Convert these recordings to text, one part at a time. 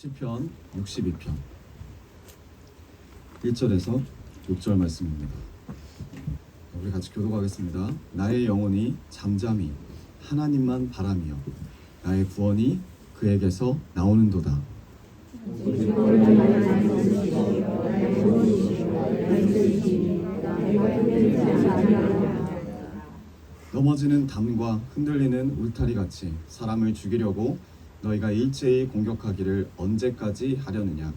시편 62편 1절에서 6절 말씀입니다. 우리 같이 교독하겠습니다. 나의 영혼이 잠잠히 하나님만 바라며 나의 구원이 그에게서 나오는도다. 넘어지는 담과 흔들리는 울타리 같이 사람을 죽이려고 너희가 일제히 공격하기를 언제까지 하려느냐.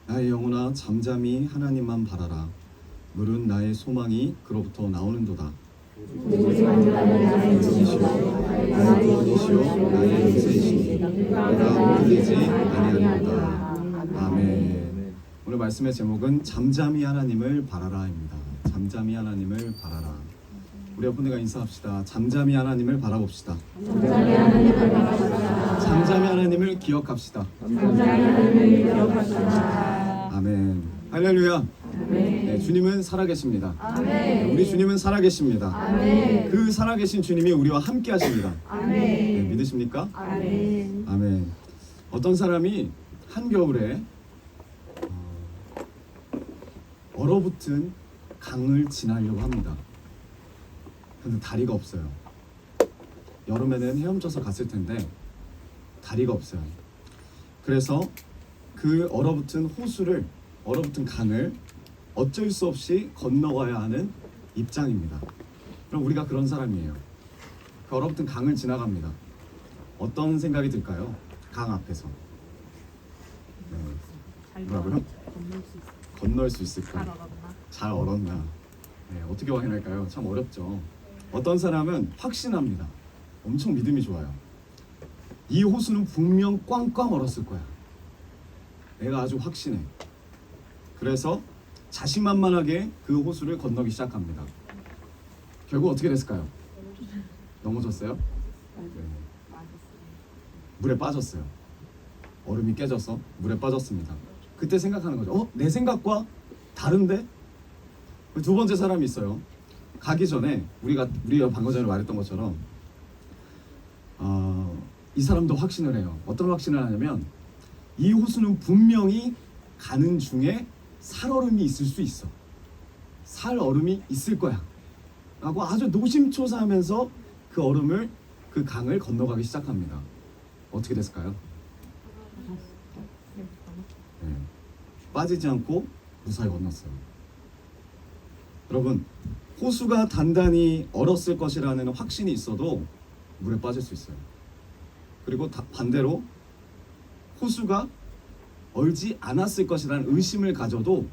나의 영혼아 잠잠히 하나님만 바라라. 물은 나의 소망이 그로부터 나오는도다. 구원이시오 나의 요새이시니 내가 흔들리지 아니하리로다. 아멘. 오늘 말씀의 제목은 잠잠히 하나님을 바라라입니다. 잠잠히 하나님을 바라라. 우리 옆 분들과 인사합시다. 잠잠히 하나님을 바라봅시다. 잠잠히 하나님을 바라봅시다. 잠잠히 하나님을 기억합시다. 잠잠히 하나님을 기억합시다. 아멘. 할렐루야. 네, 주님은 살아계십니다. 아멘. 우리 주님은 살아계십니다. 아멘. 그 살아계신 주님이 우리와 함께 하십니다. 아멘. 네, 믿으십니까? 아멘. 아멘. 어떤 사람이 한겨울에 얼어붙은 강을 지나려고 합니다. 근데 다리가 없어요. 여름에는 헤엄쳐서 갔을 텐데 다리가 없어요. 그래서 그 얼어붙은 강을 어쩔 수 없이 건너가야 하는 입장입니다. 그럼 우리가 그런 사람이에요. 그 얼어붙은 강을 지나갑니다. 어떤 생각이 들까요? 강 앞에서. 네. 뭐라고요? 건널 수 있을까? 잘 얼었나? 네, 어떻게 확인할까요? 참 어렵죠. 어떤 사람은 확신합니다. 엄청 믿음이 좋아요. 이 호수는 분명 꽝꽝 얼었을 거야. 내가 아주 확신해. 그래서 자신만만하게 그 호수를 건너기 시작합니다. 결국 어떻게 됐을까요? 넘어졌어요? 네. 물에 빠졌어요. 얼음이 깨져서 물에 빠졌습니다. 그때 생각하는 거죠. 내 생각과 다른데? 두 번째 사람이 있어요. 가기 전에 우리가 방금 전에 말했던 것처럼 이 사람도 확신을 해요. 어떤 확신을 하냐면 이 호수는 분명히 가는 중에 살얼음이 있을 수 있어. 살얼음이 있을 거야. 라고 아주 노심초사하면서 그 강을 건너가기 시작합니다. 어떻게 됐을까요? 네. 빠지지 않고 무사히 건넜어요. 여러분, 호수가 단단히 얼었을 것이라는 확신이 있어도 물에 빠질 수 있어요. 그리고 반대로 호수가 얼지 않았을 것이라는 의심을 가져도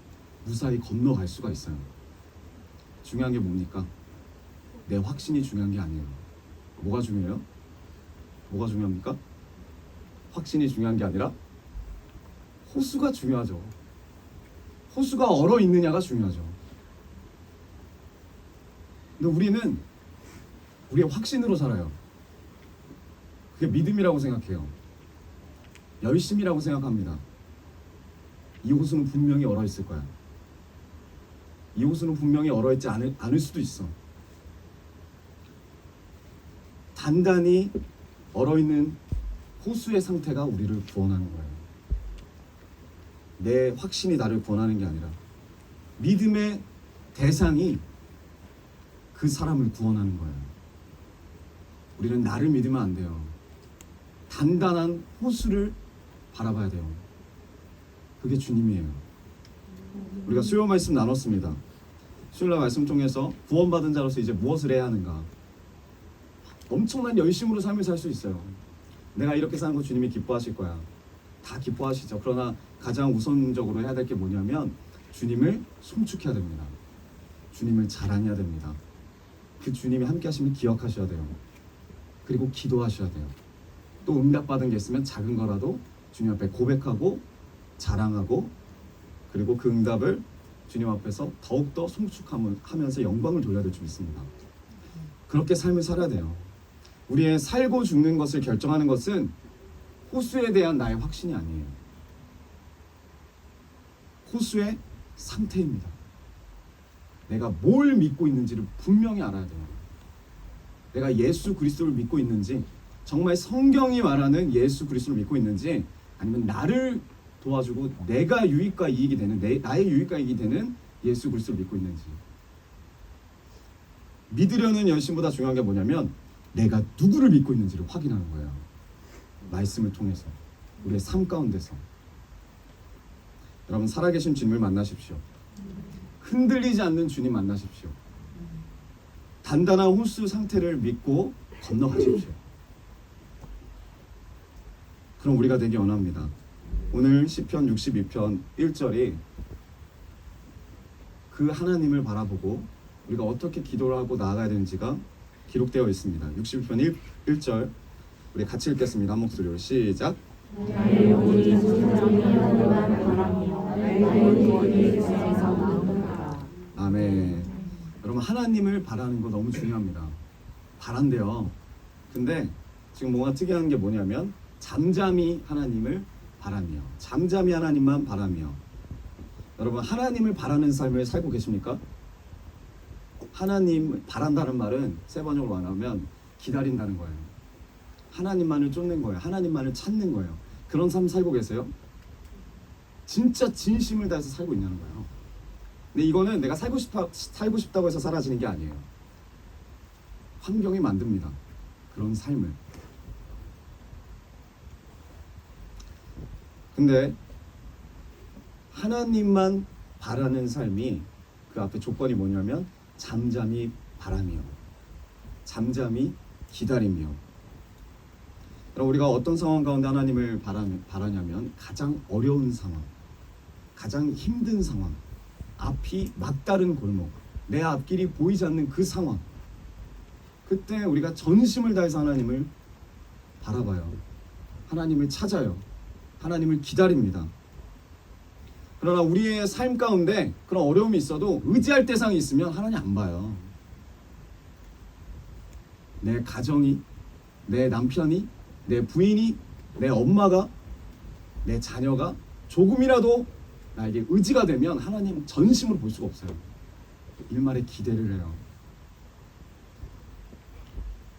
무사히 건너갈 수가 있어요. 중요한 게 뭡니까? 내 확신이 중요한 게 아니에요. 뭐가 중요해요? 뭐가 중요합니까? 확신이 중요한 게 아니라 호수가 중요하죠. 호수가 얼어 있느냐가 중요하죠. 근데 우리는 우리의 확신으로 살아요. 그게 믿음이라고 생각해요. 열심이라고 생각합니다. 이 호수는 분명히 얼어 있을 거야. 이 호수는 분명히 얼어 있지 않을 수도 있어. 단단히 얼어 있는 호수의 상태가 우리를 구원하는 거예요. 내 확신이 나를 구원하는 게 아니라 믿음의 대상이 그 사람을 구원하는 거예요. 우리는 나를 믿으면 안 돼요. 단단한 호수를 바라봐야 돼요. 그게 주님이에요. 우리가 수요 말씀 나눴습니다. 수요일 말씀 통해서 구원받은 자로서 이제 무엇을 해야 하는가? 엄청난 열심으로 삶을 살 수 있어요. 내가 이렇게 사는 거 주님이 기뻐하실 거야. 다 기뻐하시죠. 그러나 가장 우선적으로 해야 될 게 뭐냐면 주님을 송축해야 됩니다. 주님을 자랑해야 됩니다. 그 주님이 함께 하시면 기억하셔야 돼요. 그리고 기도하셔야 돼요. 또 응답받은 게 있으면 작은 거라도 주님 앞에 고백하고 자랑하고, 그리고 그 응답을 주님 앞에서 더욱더 송축하면서 영광을 돌려야 될 줄 믿습니다. 그렇게 삶을 살아야 돼요. 우리의 살고 죽는 것을 결정하는 것은 호수에 대한 나의 확신이 아니에요. 호수의 상태입니다. 내가 뭘 믿고 있는지를 분명히 알아야 돼요. 내가 예수 그리스도를 믿고 있는지, 정말 성경이 말하는 예수 그리스도를 믿고 있는지, 아니면 나를 도와주고 내가 유익과 이익이 되는, 나의 유익과 이익이 되는 예수 그리스도를 믿고 있는지. 믿으려는 열심보다 중요한 게 뭐냐면 내가 누구를 믿고 있는지를 확인하는 거예요. 말씀을 통해서, 우리의 삶 가운데서. 여러분, 살아계신 주님을 만나십시오. 흔들리지 않는 주님 만나십시오. 단단한 호수 상태를 믿고 건너가십시오. 그럼 우리가 되기 원합니다. 오늘 시편 62편 1절이 그 하나님을 바라보고 우리가 어떻게 기도를 하고 나아가야 되는지가 기록되어 있습니다. 62편 1절 우리 같이 읽겠습니다. 한 목소리로 시작. 나의 영혼이 성장이 하늘만 바라며 나의 구원이 세상 나오노라. 아멘. 여러분, 하나님을 바라는 거 너무 중요합니다. 바란대요. 근데 지금 뭔가 특이한 게 뭐냐면 잠잠히 하나님을 바라며, 잠잠히 하나님만 바라며. 여러분, 하나님을 바라는 삶을 살고 계십니까? 하나님 바란다는 말은 세 번역으로 말하면 기다린다는 거예요. 하나님만을 쫓는 거예요. 하나님만을 찾는 거예요. 그런 삶 살고 계세요? 진짜 진심을 다해서 살고 있냐는 거예요. 근데 이거는 내가 살고 싶다고 해서 사라지는 게 아니에요. 환경이 만듭니다. 그런 삶을. 근데 하나님만 바라는 삶이 그 앞에 조건이 뭐냐면 잠잠히 바라며, 잠잠히 기다리며. 그럼 우리가 어떤 상황 가운데 하나님을 바라냐면 가장 어려운 상황, 가장 힘든 상황, 앞이 막다른 골목, 내 앞길이 보이지 않는 그 상황, 그때 우리가 전심을 다해서 하나님을 바라봐요. 하나님을 찾아요. 하나님을 기다립니다. 그러나 우리의 삶 가운데 그런 어려움이 있어도 의지할 대상이 있으면 하나님 안 봐요. 내 가정이, 내 남편이, 내 부인이, 내 엄마가, 내 자녀가 조금이라도 나에게 의지가 되면 하나님 전심으로 볼 수가 없어요. 일말에 기대를 해요.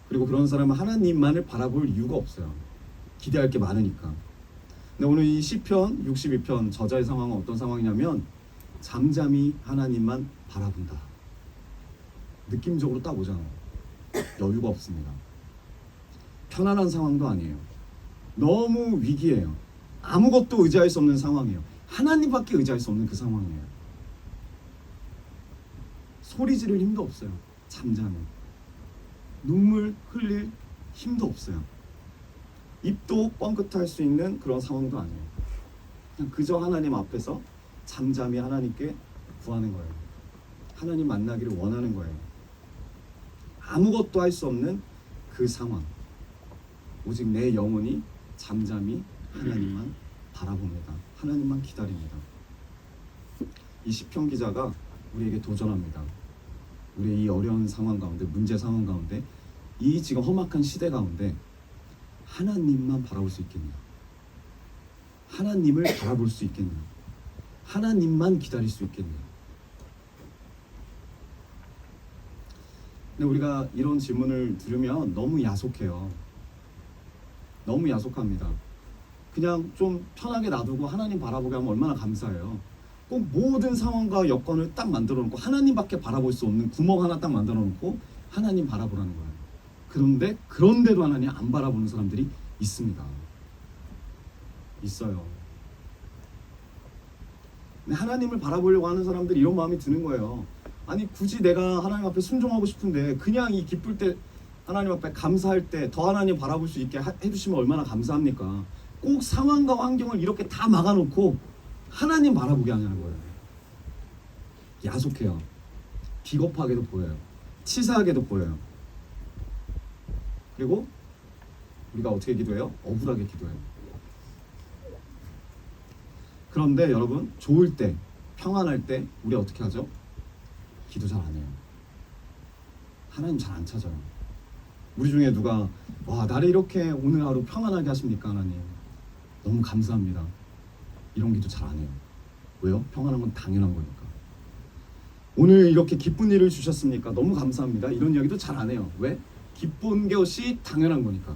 그리고 그런 사람은 하나님만을 바라볼 이유가 없어요. 기대할 게 많으니까. 근데 오늘 이 시편 62편 저자의 상황은 어떤 상황이냐면 잠잠히 하나님만 바라본다. 느낌적으로 딱 오잖아요. 여유가 없습니다. 편안한 상황도 아니에요. 너무 위기예요. 아무것도 의지할 수 없는 상황이에요. 하나님밖에 의지할 수 없는 그 상황이에요. 소리 지를 힘도 없어요. 잠잠해. 눈물 흘릴 힘도 없어요. 입도 뻥끗할 수 있는 그런 상황도 아니에요. 그냥 그저 하나님 앞에서 잠잠히 하나님께 구하는 거예요. 하나님 만나기를 원하는 거예요. 아무것도 할 수 없는 그 상황. 오직 내 영혼이 잠잠히 하나님만 바라봅니다. 하나님만 기다립니다. 이 시편 기자가 우리에게 도전합니다. 우리의 이 어려운 상황 가운데, 문제 상황 가운데, 이 지금 험악한 시대 가운데 하나님만 바라볼 수 있겠냐? 하나님을 바라볼 수 있겠냐? 하나님만 기다릴 수 있겠냐? 근데 우리가 이런 질문을 들으면 너무 야속해요. 너무 야속합니다. 그냥 좀 편하게 놔두고 하나님 바라보게 하면 얼마나 감사해요. 꼭 모든 상황과 여건을 딱 만들어 놓고 하나님밖에 바라볼 수 없는 구멍 하나 딱 만들어 놓고 하나님 바라보라는 거예요. 그런데도 하나님 안 바라보는 사람들이 있습니다. 있어요. 근데 하나님을 바라보려고 하는 사람들이 이런 마음이 드는 거예요. 아니 굳이 내가 하나님 앞에 순종하고 싶은데 그냥 이 기쁠 때 하나님 앞에 감사할 때 더 하나님 바라볼 수 있게 해주시면 얼마나 감사합니까? 꼭 상황과 환경을 이렇게 다 막아놓고 하나님 바라보게 하냐는 거예요. 야속해요. 비겁하게도 보여요. 치사하게도 보여요. 그리고 우리가 어떻게 기도해요? 억울하게 기도해요. 그런데 여러분, 좋을 때, 평안할 때 우리 어떻게 하죠? 기도 잘 안 해요. 하나님 잘 안 찾아요. 우리 중에 누가 와, 나를 이렇게 오늘 하루 평안하게 하십니까 하나님? 너무 감사합니다. 이런 기도 잘 안 해요. 왜요? 평안한 건 당연한 거니까. 오늘 이렇게 기쁜 일을 주셨습니까? 너무 감사합니다. 이런 이야기도 잘 안 해요. 왜? 기쁜 것이 당연한 거니까.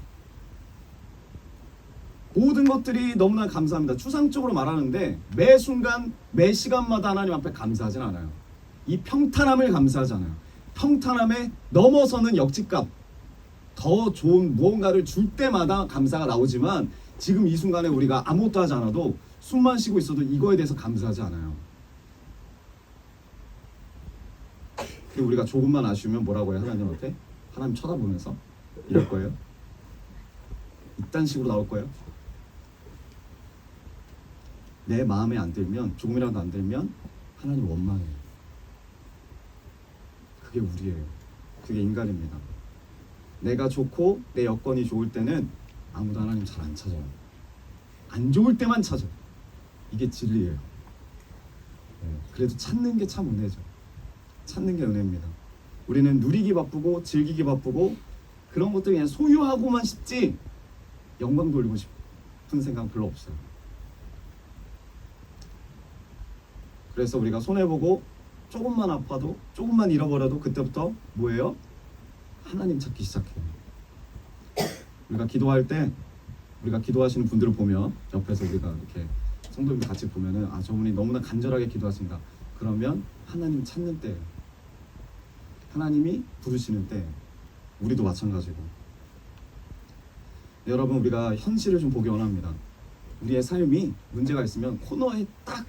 모든 것들이 너무나 감사합니다. 추상적으로 말하는데 매 순간 매 시간마다 하나님 앞에 감사하진 않아요. 이 평탄함을 감사하잖아요. 평탄함에 넘어서는 역지값, 더 좋은 무언가를 줄 때마다 감사가 나오지만 지금 이 순간에 우리가 아무것도 하지 않아도 숨만 쉬고 있어도 이거에 대해서 감사하지 않아요. 그리고 우리가 조금만 아쉬우면 뭐라고 해요? 하나님한테? 하나님 쳐다보면서 이럴 거예요? 이딴 식으로 나올 거예요? 내 마음에 안 들면, 조금이라도 안 들면 하나님 원망해요. 그게 우리예요. 그게 인간입니다. 내가 좋고 내 여건이 좋을 때는 아무도 하나님 잘 안 찾아요. 안 좋을 때만 찾아요. 이게 진리예요. 그래도 찾는 게 참 은혜죠. 찾는 게 은혜입니다. 우리는 누리기 바쁘고 즐기기 바쁘고 그런 것들 그냥 소유하고만 싶지 영광 돌리고 싶은 생각 별로 없어요. 그래서 우리가 손해보고 조금만 아파도 조금만 잃어버려도 그때부터 뭐예요? 하나님 찾기 시작해요. 우리가 기도할 때 우리가 기도하시는 분들을 보면 옆에서 우리가 이렇게 성도님들 같이 보면은 아 저분이 너무나 간절하게 기도하신다. 그러면 하나님 찾는 때, 하나님이 부르시는 때 우리도 마찬가지고. 여러분 우리가 현실을 좀 보기 원합니다. 우리의 삶이 문제가 있으면 코너에 딱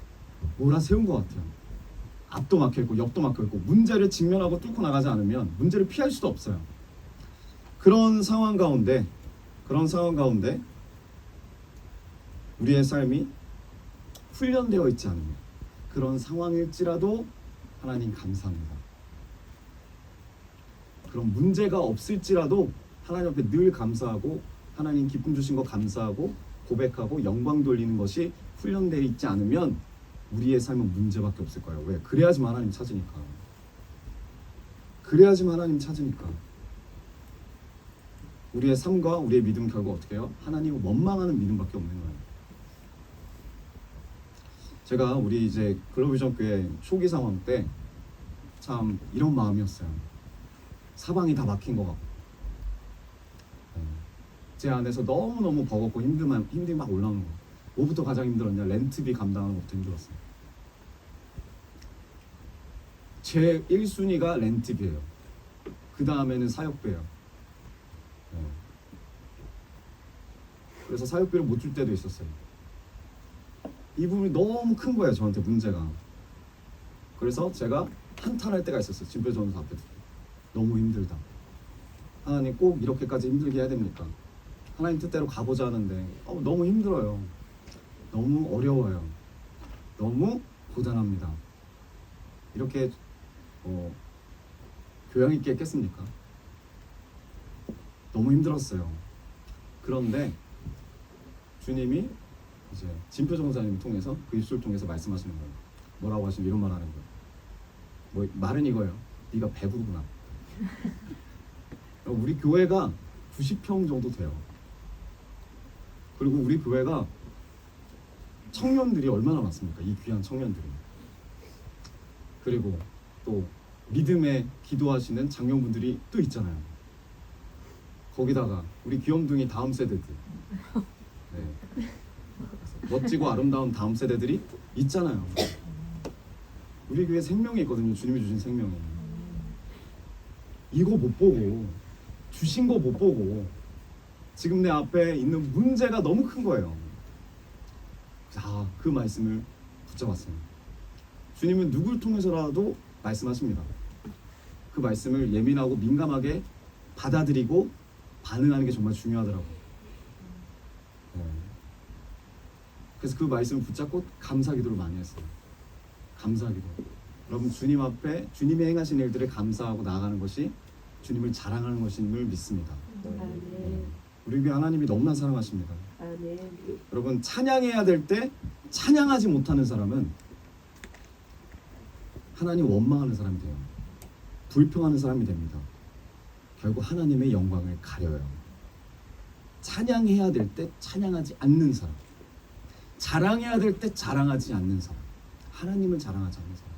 몰아세운 것 같아요. 앞도 막혀있고 옆도 막혀있고 문제를 직면하고 뚫고 나가지 않으면 문제를 피할 수도 없어요. 그런 상황 가운데 우리의 삶이 훈련되어 있지 않으면 그런 상황일지라도 하나님 감사합니다. 그런 문제가 없을지라도 하나님 앞에 늘 감사하고 하나님 기쁨 주신 거 감사하고 고백하고 영광 돌리는 것이 훈련되어 있지 않으면 우리의 삶은 문제밖에 없을 거예요. 왜? 그래야지만 하나님 찾으니까. 그래야지만 하나님 찾으니까. 우리의 삶과 우리의 믿음 결국 어떻게 해요? 하나님을 원망하는 믿음밖에 없는 거예요. 제가 우리 이제 글로비전 교회 초기 상황 때 참 이런 마음이었어요. 사방이 다 막힌 것 같고 제 안에서 너무너무 버겁고 힘이 막 올라오는 거. 뭐부터 가장 힘들었냐? 렌트비 감당하는 것부터 힘들었어요. 제 1순위가 렌트비예요. 그 다음에는 사역비예요. 그래서 사역비를 못 줄 때도 있었어요. 이 부분이 너무 큰 거예요. 저한테 문제가. 그래서 제가 한탄할 때가 있었어요. 진표전도 앞에 두고. 너무 힘들다. 하나님 꼭 이렇게까지 힘들게 해야 됩니까? 하나님 뜻대로 가보자 하는데 너무 힘들어요. 너무 어려워요. 너무 고단합니다. 이렇게 교양 있게 했겠습니까? 너무 힘들었어요. 그런데 주님이 이제 진표 전사님 통해서 그 입술 통해서 말씀하시는 거예요. 뭐라고 하시면 이런 말 하는 거예요. 말은 이거예요. 네가 배부르구나. 우리 교회가 90평 정도 돼요. 그리고 우리 교회가 청년들이 얼마나 많습니까? 이 귀한 청년들이. 그리고 또 믿음에 기도하시는 장년분들이 또 있잖아요. 거기다가 우리 귀염둥이 다음 세대들, 멋지고 아름다운 다음 세대들이 있잖아요. 우리 교회 생명이 있거든요. 주님이 주신 생명이. 이거 못 보고, 주신 거 못 보고 지금 내 앞에 있는 문제가 너무 큰 거예요. 자, 그 말씀을 붙잡았어요. 주님은 누굴 통해서라도 말씀하십니다. 그 말씀을 예민하고 민감하게 받아들이고 반응하는 게 정말 중요하더라고요. 그래서 그 말씀을 붙잡고 감사기도를 많이 했어요. 감사기도. 여러분 주님 앞에 주님이 행하신 일들을 감사하고 나아가는 것이 주님을 자랑하는 것임을 믿습니다. 우리 교회 하나님이 너무나 사랑하십니다. 여러분 찬양해야 될 때 찬양하지 못하는 사람은 하나님 원망하는 사람이 돼요. 불평하는 사람이 됩니다. 결국 하나님의 영광을 가려요. 찬양해야 될 때 찬양하지 않는 사람, 자랑해야 될 때 자랑하지 않는 사람, 하나님을 자랑하지 않는 사람.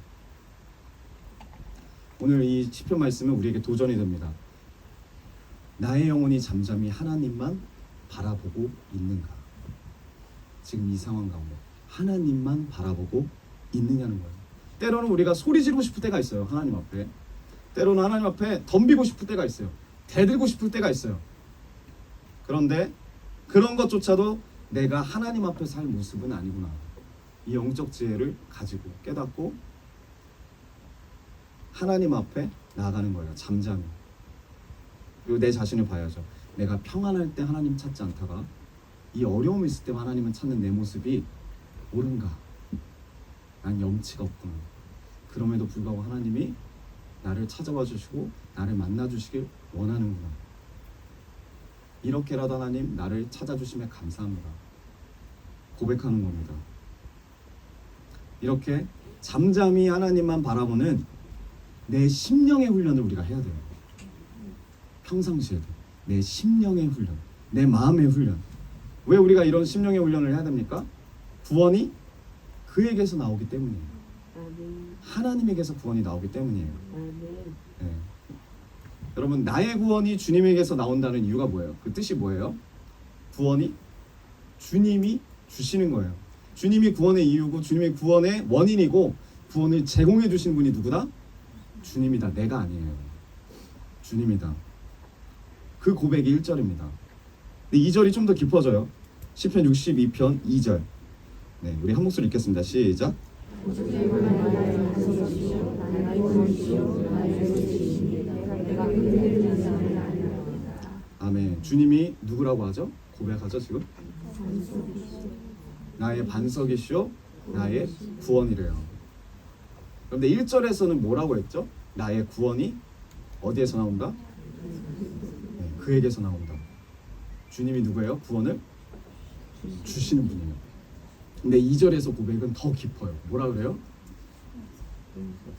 오늘 이 시편 말씀은 우리에게 도전이 됩니다. 나의 영혼이 잠잠히 하나님만 바라보고 있는가? 지금 이 상황 가운데 하나님만 바라보고 있느냐는 거예요. 때로는 우리가 소리 지르고 싶을 때가 있어요. 하나님 앞에. 때로는 하나님 앞에 덤비고 싶을 때가 있어요. 대들고 싶을 때가 있어요. 그런데 그런 것조차도 내가 하나님 앞에 살 모습은 아니구나. 이 영적 지혜를 가지고 깨닫고 하나님 앞에 나아가는 거예요. 잠잠히. 그리고 내 자신을 봐야죠. 내가 평안할 때 하나님 찾지 않다가 이 어려움이 있을 때 하나님을 찾는 내 모습이 옳은가? 난 염치가 없구나. 그럼에도 불구하고 하나님이 나를 찾아와 주시고 나를 만나 주시길 원하는구나. 이렇게라도 하나님 나를 찾아주심에 감사합니다. 고백하는 겁니다. 이렇게 잠잠히 하나님만 바라보는 내 심령의 훈련을 우리가 해야 돼요. 평상시에도 내 심령의 훈련, 내 마음의 훈련. 왜 우리가 이런 심령의 훈련을 해야 됩니까? 구원이 그에게서 나오기 때문이에요. 하나님에게서 구원이 나오기 때문이에요. 네. 여러분, 나의 구원이 주님에게서 나온다는 이유가 뭐예요? 그 뜻이 뭐예요? 구원이 주님이 주시는 거예요. 주님이 구원의 이유고 주님이 구원의 원인이고 구원을 제공해 주신 분이 누구다? 주님이다. 내가 아니에요. 주님이다. 그 고백이 1절입니다. 근데 2절이 좀 더 깊어져요. 시편 62편 2절. 네, 우리 한 목소리 읽겠습니다. 시작. 아멘. 주님이 누구라고 하죠? 고백하죠 지금? 나의 반석이시오, 나의 구원이래요. 그런데 1절에서는 뭐라고 했죠? 나의 구원이 어디에서 나온다? 네, 그에게서 나온다. 주님이 누구예요? 구원을 주시는 분이에요. 근데 2절에서 고백은 더 깊어요. 뭐라 그래요?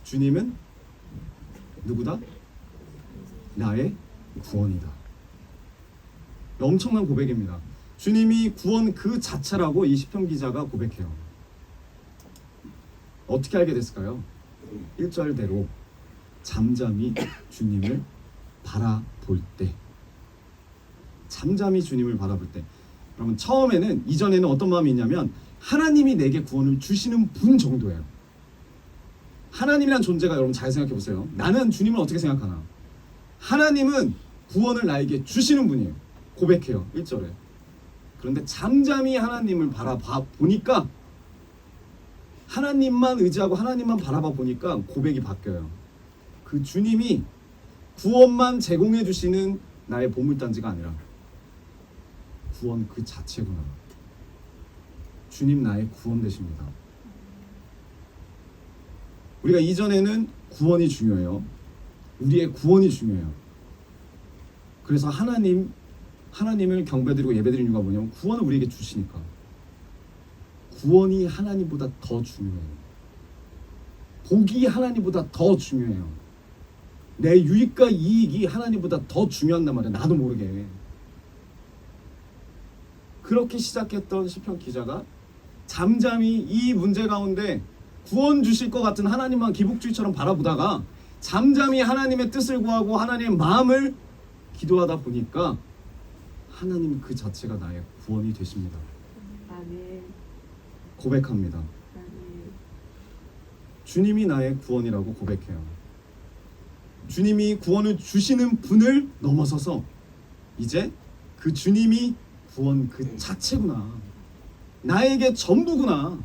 주님은 누구다? 나의 구원이다. 엄청난 고백입니다. 주님이 구원 그 자체라고 이 시편 기자가 고백해요. 어떻게 알게 됐을까요? 1절대로 잠잠히 주님을 바라볼 때, 잠잠히 주님을 바라볼 때. 여러분, 처음에는, 이전에는 어떤 마음이 있냐면 하나님이 내게 구원을 주시는 분 정도예요. 하나님이란 존재가, 여러분 잘 생각해 보세요. 나는 주님을 어떻게 생각하나? 하나님은 구원을 나에게 주시는 분이에요. 고백해요. 1절에. 그런데 잠잠히 하나님을 바라봐 보니까, 하나님만 의지하고 하나님만 바라봐 보니까 고백이 바뀌어요. 그 주님이 구원만 제공해 주시는 나의 보물단지가 아니라 구원 그 자체구나. 주님 나의 구원 되십니다. 우리가 이전에는 구원이 중요해요. 우리의 구원이 중요해요. 그래서 하나님을 경배드리고 예배드리는 이유가 뭐냐면 구원을 우리에게 주시니까. 구원이 하나님보다 더 중요해요. 복이 하나님보다 더 중요해요. 내 유익과 이익이 하나님보다 더 중요한단 말이야. 나도 모르게. 그렇게 시작했던 시편 기자가 잠잠히 이 문제 가운데 구원 주실 것 같은 하나님만 기복주의처럼 바라보다가 잠잠히 하나님의 뜻을 구하고 하나님의 마음을 기도하다 보니까 하나님 그 자체가 나의 구원이 되십니다. 아멘. 고백합니다. 아멘. 주님이 나의 구원이라고 고백해요. 주님이 구원을 주시는 분을 넘어서서 이제 그 주님이 구원 그 자체구나. 나에게 전부구나.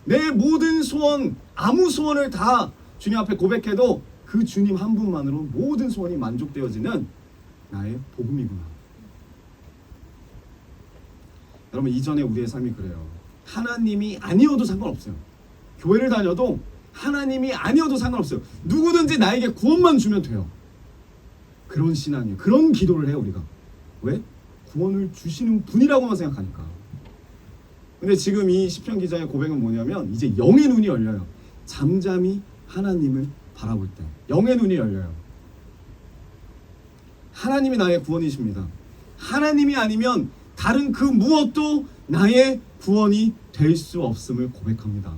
내 모든 소원, 아무 소원을 다 주님 앞에 고백해도 그 주님 한 분만으로 모든 소원이 만족되어지는 나의 복음이구나. 여러분, 이전에 우리의 삶이 그래요. 하나님이 아니어도 상관없어요. 교회를 다녀도 하나님이 아니어도 상관없어요. 누구든지 나에게 구원만 주면 돼요. 그런 신앙이에요. 그런 기도를 해요 우리가. 왜? 구원을 주시는 분이라고만 생각하니까. 근데 지금 이 시편 기자의 고백은 뭐냐면 이제 영의 눈이 열려요. 잠잠히 하나님을 바라볼 때 영의 눈이 열려요. 하나님이 나의 구원이십니다. 하나님이 아니면 다른 그 무엇도 나의 구원이 될 수 없음을 고백합니다.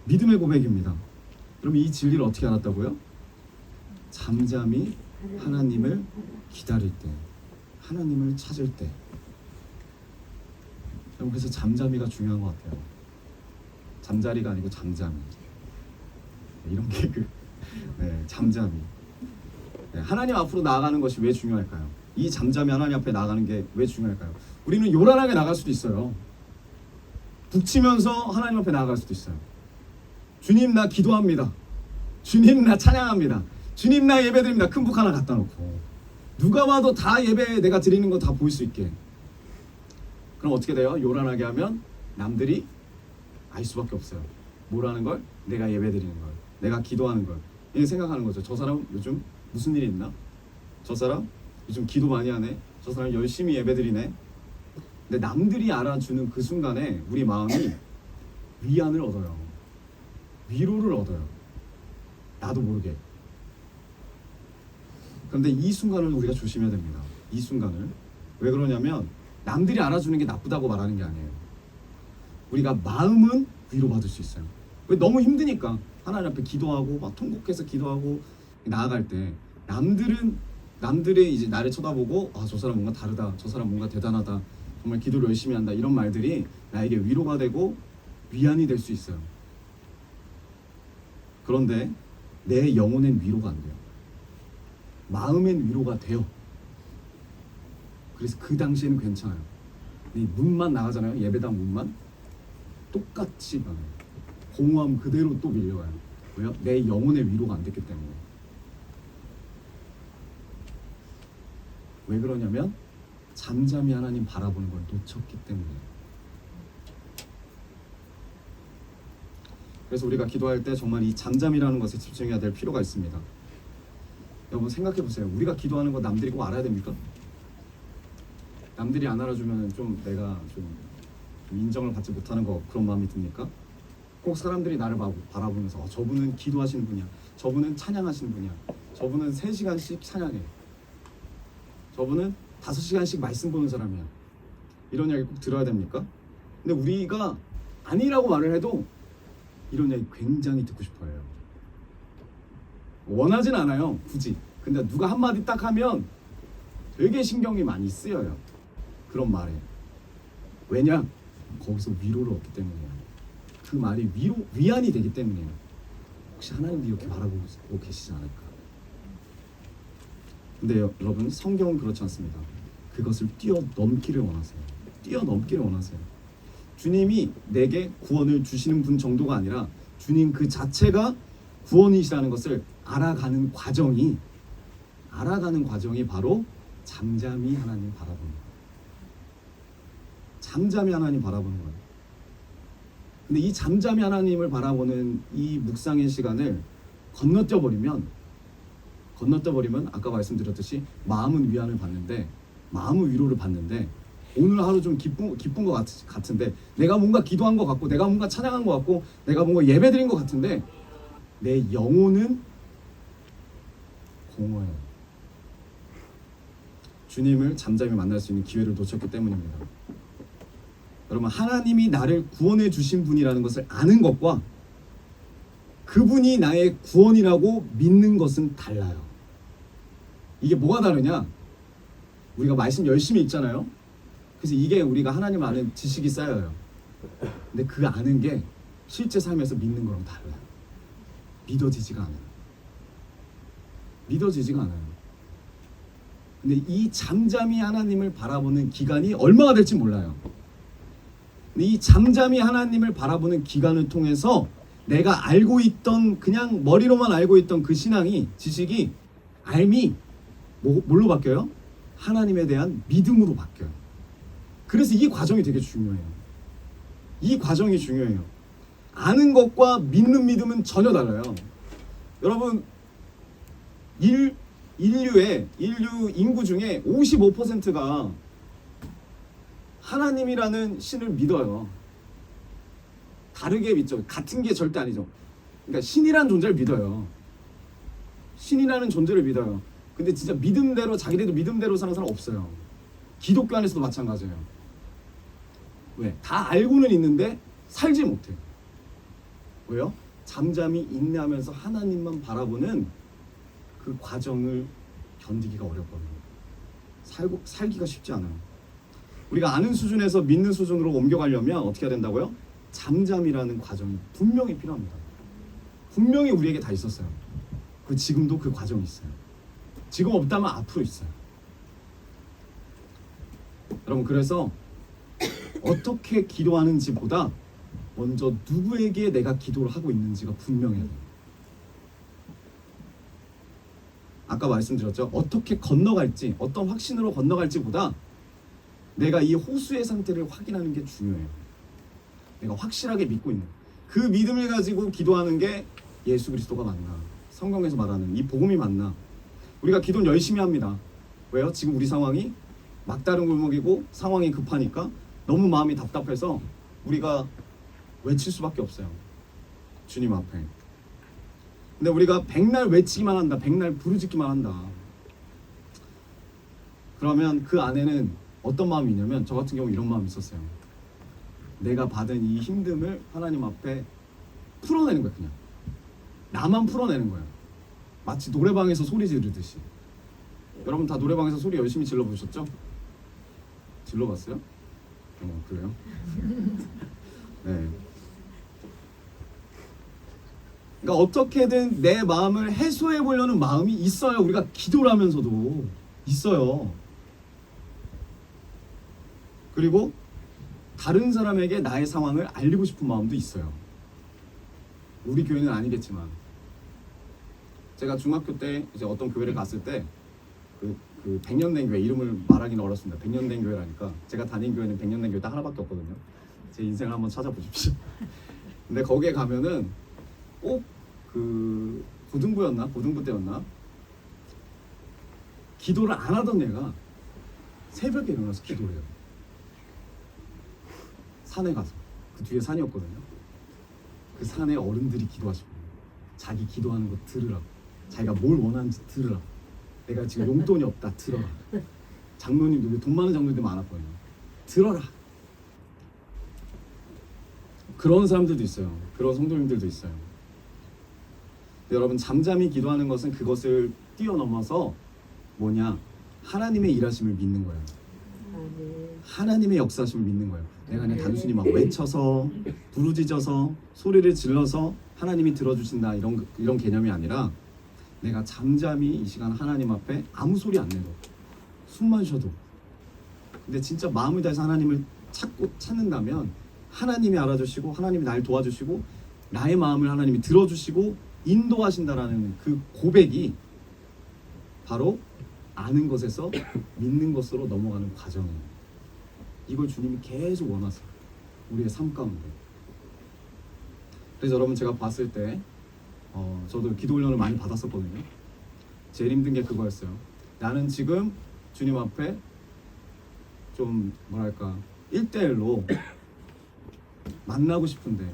믿음의 고백입니다. 그럼 이 진리를 어떻게 알았다고요? 잠잠히 하나님을 기다릴 때, 하나님을 찾을 때. 여러분, 그래서 잠잠이가 중요한 것 같아요. 잠자리가 아니고 잠잠이. 이런 게 잠잠이. 하나님 앞으로 나아가는 것이 왜 중요할까요? 이 잠잠이 하나님 앞에 나아가는 게 왜 중요할까요? 우리는 요란하게 나갈 수도 있어요. 북치면서 하나님 앞에 나아갈 수도 있어요. 주님, 나 기도합니다. 주님, 나 찬양합니다. 주님, 나 예배드립니다. 큰 북 하나 갖다 놓고 누가 봐도 다 예배 내가 드리는 거 다 보일 수 있게. 그럼 어떻게 돼요? 요란하게 하면 남들이 알 수밖에 없어요. 뭐라는 걸? 내가 예배 드리는 걸, 내가 기도하는 걸. 이렇게 생각하는 거죠. 저 사람 요즘 무슨 일이 있나? 저 사람 요즘 기도 많이 하네. 저 사람 열심히 예배 드리네. 근데 남들이 알아주는 그 순간에 우리 마음이 위안을 얻어요. 위로를 얻어요. 나도 모르게. 그런데 이 순간을 우리가 조심해야 됩니다. 이 순간을. 왜 그러냐면 남들이 알아주는 게 나쁘다고 말하는 게 아니에요. 우리가 마음은 위로받을 수 있어요. 왜? 너무 힘드니까. 하나님 앞에 기도하고 막 통곡해서 기도하고 나아갈 때 남들의 이제 나를 쳐다보고 저 사람 뭔가 다르다, 저 사람 뭔가 대단하다, 정말 기도를 열심히 한다, 이런 말들이 나에게 위로가 되고 위안이 될 수 있어요. 그런데 내 영혼엔 위로가 안 돼요. 마음엔 위로가 돼요. 그래서 그 당시에는 괜찮아요. 이 문만 나가잖아요. 예배당 문만 똑같이 변해요. 공허함 그대로 또 밀려와요. 왜요? 내 영혼의 위로가 안 됐기 때문에. 왜 그러냐면 잠잠히 하나님 바라보는 걸 놓쳤기 때문이에요. 그래서 우리가 기도할 때 정말 이 잠잠이라는 것에 집중해야 될 필요가 있습니다. 여러분 생각해 보세요. 우리가 기도하는 거 남들이 꼭 알아야 됩니까? 남들이 안 알아주면 좀 내가 좀 인정을 받지 못하는 거, 그런 마음이 듭니까? 꼭 사람들이 나를 바라보면서 저분은 기도하시는 분이야, 저분은 찬양하시는 분이야, 저분은 3시간씩 찬양해, 저분은 5시간씩 말씀 보는 사람이야, 이런 이야기 꼭 들어야 됩니까? 근데 우리가 아니라고 말을 해도 이런 이야기 굉장히 듣고 싶어해요. 원하진 않아요, 굳이. 근데 누가 한마디 딱 하면 되게 신경이 많이 쓰여요, 그런 말에. 왜냐? 거기서 위로를 얻기 때문이에요. 그 말이 위안이 되기 때문이에요. 혹시 하나님도 이렇게 바라보고 계시지 않을까? 근데 여러분, 성경은 그렇지 않습니다. 그것을 뛰어넘기를 원하세요. 뛰어넘기를 원하세요. 주님이 내게 구원을 주시는 분 정도가 아니라 주님 그 자체가 구원이시라는 것을 알아가는 과정이 바로 잠잠히 하나님 바라보는 거예요. 잠잠히 하나님 바라보는 거예요. 근데 이 잠잠히 하나님을 바라보는 이 묵상의 시간을 건너뛰어 버리면 아까 말씀드렸듯이 마음은 위안을 받는데, 마음은 위로를 받는데, 오늘 하루 좀 기쁜 것 같은데, 내가 뭔가 기도한 것 같고, 내가 뭔가 찬양한 것 같고, 내가 뭔가 예배드린 것 같은데 내 영혼은 공허해요. 주님을 잠잠히 만날 수 있는 기회를 놓쳤기 때문입니다. 여러분, 하나님이 나를 구원해 주신 분이라는 것을 아는 것과 그분이 나의 구원이라고 믿는 것은 달라요. 이게 뭐가 다르냐? 우리가 말씀 열심히 읽잖아요. 그래서 이게 우리가 하나님 아는 지식이 쌓여요. 근데 그 아는 게 실제 삶에서 믿는 거랑 달라요. 믿어지지가 않아요. 근데 이 잠잠히 하나님을 바라보는 기간이 얼마가 될지 몰라요. 근데 이 잠잠히 하나님을 바라보는 기간을 통해서 내가 알고 있던, 그냥 머리로만 알고 있던 그 신앙이, 지식이, 알미 뭘로 바뀌어요? 하나님에 대한 믿음으로 바뀌어요. 그래서 이 과정이 되게 중요해요. 이 과정이 중요해요. 아는 것과 믿는 믿음은 전혀 달라요. 여러분, 인류 인구 중에 55%가 하나님이라는 신을 믿어요. 다르게 믿죠. 같은 게 절대 아니죠. 그러니까 신이라는 존재를 믿어요. 신이라는 존재를 믿어요. 근데 진짜 믿음대로, 자기들도 믿음대로 사는 사람 없어요. 기독교 안에서도 마찬가지예요. 왜? 다 알고는 있는데 살지 못해. 왜요? 잠잠히 인내하면서 하나님만 바라보는 그 과정을 견디기가 어렵거든요. 살기가 쉽지 않아요. 우리가 아는 수준에서 믿는 수준으로 옮겨가려면 어떻게 해야 된다고요? 잠잠이라는 과정이 분명히 필요합니다. 분명히 우리에게 다 있었어요. 지금도 그 과정이 있어요. 지금 없다면 앞으로 있어요. 여러분, 그래서 어떻게 기도하는지보다 먼저 누구에게 내가 기도를 하고 있는지가 분명해야 돼요. 아까 말씀드렸죠. 어떻게 건너갈지, 어떤 확신으로 건너갈지보다 내가 이 호수의 상태를 확인하는 게 중요해요. 내가 확실하게 믿고 있는 그 믿음을 가지고 기도하는 게 예수 그리스도가 맞나, 성경에서 말하는 이 복음이 맞나. 우리가 기도는 열심히 합니다. 왜요? 지금 우리 상황이 막다른 골목이고 상황이 급하니까 너무 마음이 답답해서 우리가 외칠 수밖에 없어요. 주님 앞에. 근데 우리가 백날 외치기만 한다, 백날 부르짖기만 한다. 그러면 그 안에는 어떤 마음이 있냐면, 저 같은 경우 이런 마음이 있었어요. 내가 받은 이 힘듦을 하나님 앞에 풀어내는 거야. 그냥 나만 풀어내는 거야. 마치 노래방에서 소리 지르듯이. 여러분 다 노래방에서 소리 열심히 질러보셨죠? 질러봤어요? 그래요? 네. 그러니까 어떻게든 내 마음을 해소해 보려는 마음이 있어요. 우리가 기도를 하면서도 있어요. 그리고 다른 사람에게 나의 상황을 알리고 싶은 마음도 있어요. 우리 교회는 아니겠지만, 제가 중학교 때 이제 어떤 교회를 갔을 때 그 100년 된 교회, 이름을 말하기는 어렵습니다. 100년 된 교회라니까. 제가 다닌 교회는 100년 된 교회 딱 하나밖에 없거든요. 제 인생을 한번 찾아보십시오. 근데 거기에 가면은 꼭 그 고등부 때였나? 기도를 안 하던 애가 새벽에 일어나서 기도를 해요. 산에 가서. 그 뒤에 산이었거든요. 그 산에 어른들이 기도하시고 자기 기도하는 거 들으라고, 자기가 뭘 원하는지 들으라고, 내가 지금 용돈이 없다 들어라, 장로님들, 돈 많은 장로님들 많았거든요. 들어라. 그런 사람들도 있어요. 그런 성도님들도 있어요. 여러분, 잠잠히 기도하는 것은 그것을 뛰어넘어서 뭐냐? 하나님의 일하심을 믿는 거예요. 하나님의 역사심을 믿는 거예요. 내가 그냥 단순히 막 외쳐서 부르짖어서 소리를 질러서 하나님이 들어주신다 이런 개념이 아니라, 내가 잠잠히 이 시간 하나님 앞에 아무 소리 안 내도, 숨만 쉬어도, 근데 진짜 마음을 다해서 하나님을 찾는다면 하나님이 알아주시고 하나님이 날 도와주시고 나의 마음을 하나님이 들어주시고 인도하신다라는 그 고백이 바로 아는 것에서 믿는 것으로 넘어가는 과정이에요. 이걸 주님이 계속 원하세요. 우리의 삶 가운데. 그래서 여러분, 제가 봤을 때 저도 기도 훈련을 많이 받았었거든요. 제일 힘든 게 그거였어요. 나는 지금 주님 앞에 좀 뭐랄까 1대1로 만나고 싶은데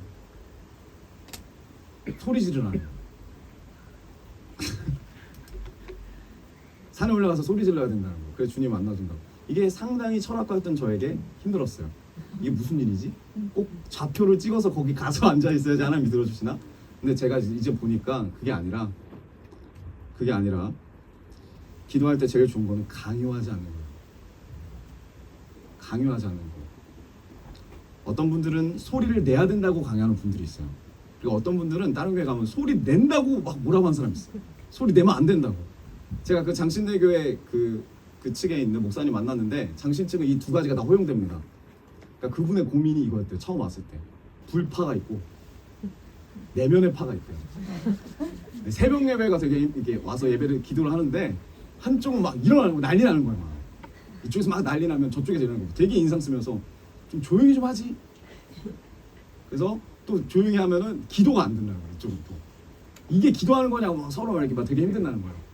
소리 지르라는 산에 올라가서 소리 질러야 된다는 거. 그래서 주님 만나준다고. 이게 상당히 철학가였던 저에게 힘들었어요. 이게 무슨 일이지? 꼭 좌표를 찍어서 거기 가서 앉아 있어야지 하나님이 들어주시나? 근데 제가 이제 보니까 그게 아니라 기도할 때 제일 좋은 거는 강요하지 않는 거예요. 강요하지 않는 거. 어떤 분들은 소리를 내야 된다고 강요하는 분들이 있어요. 그리고 어떤 분들은 다른 교회 가면 소리 낸다고 막 뭐라고 하는 사람이 있어요. 소리 내면 안 된다고. 제가 그 장신대 교회 그 측에 있는 목사님 만났는데, 장신 측은 이 두 가지가 다 허용됩니다. 그러니까 그분의 고민이 이거였대요. 처음 왔을 때 불파가 있고 내면의 파가 있대요. 새벽 예배 가서 이게 와서 예배를 기도를 하는데 한쪽은 막 일어나는 거, 난리 나는 거야. 막 이쪽에서 막 난리 나면 저쪽에서 일어나는 거. 되게 인상 쓰면서 좀 조용히 좀 하지. 그래서 또 조용히 하면은 기도가 안 된다는 거예요. 이쪽은 또 이게 기도하는 거냐고 막 서로 막 이렇게 막 되게 힘든다는 거예요.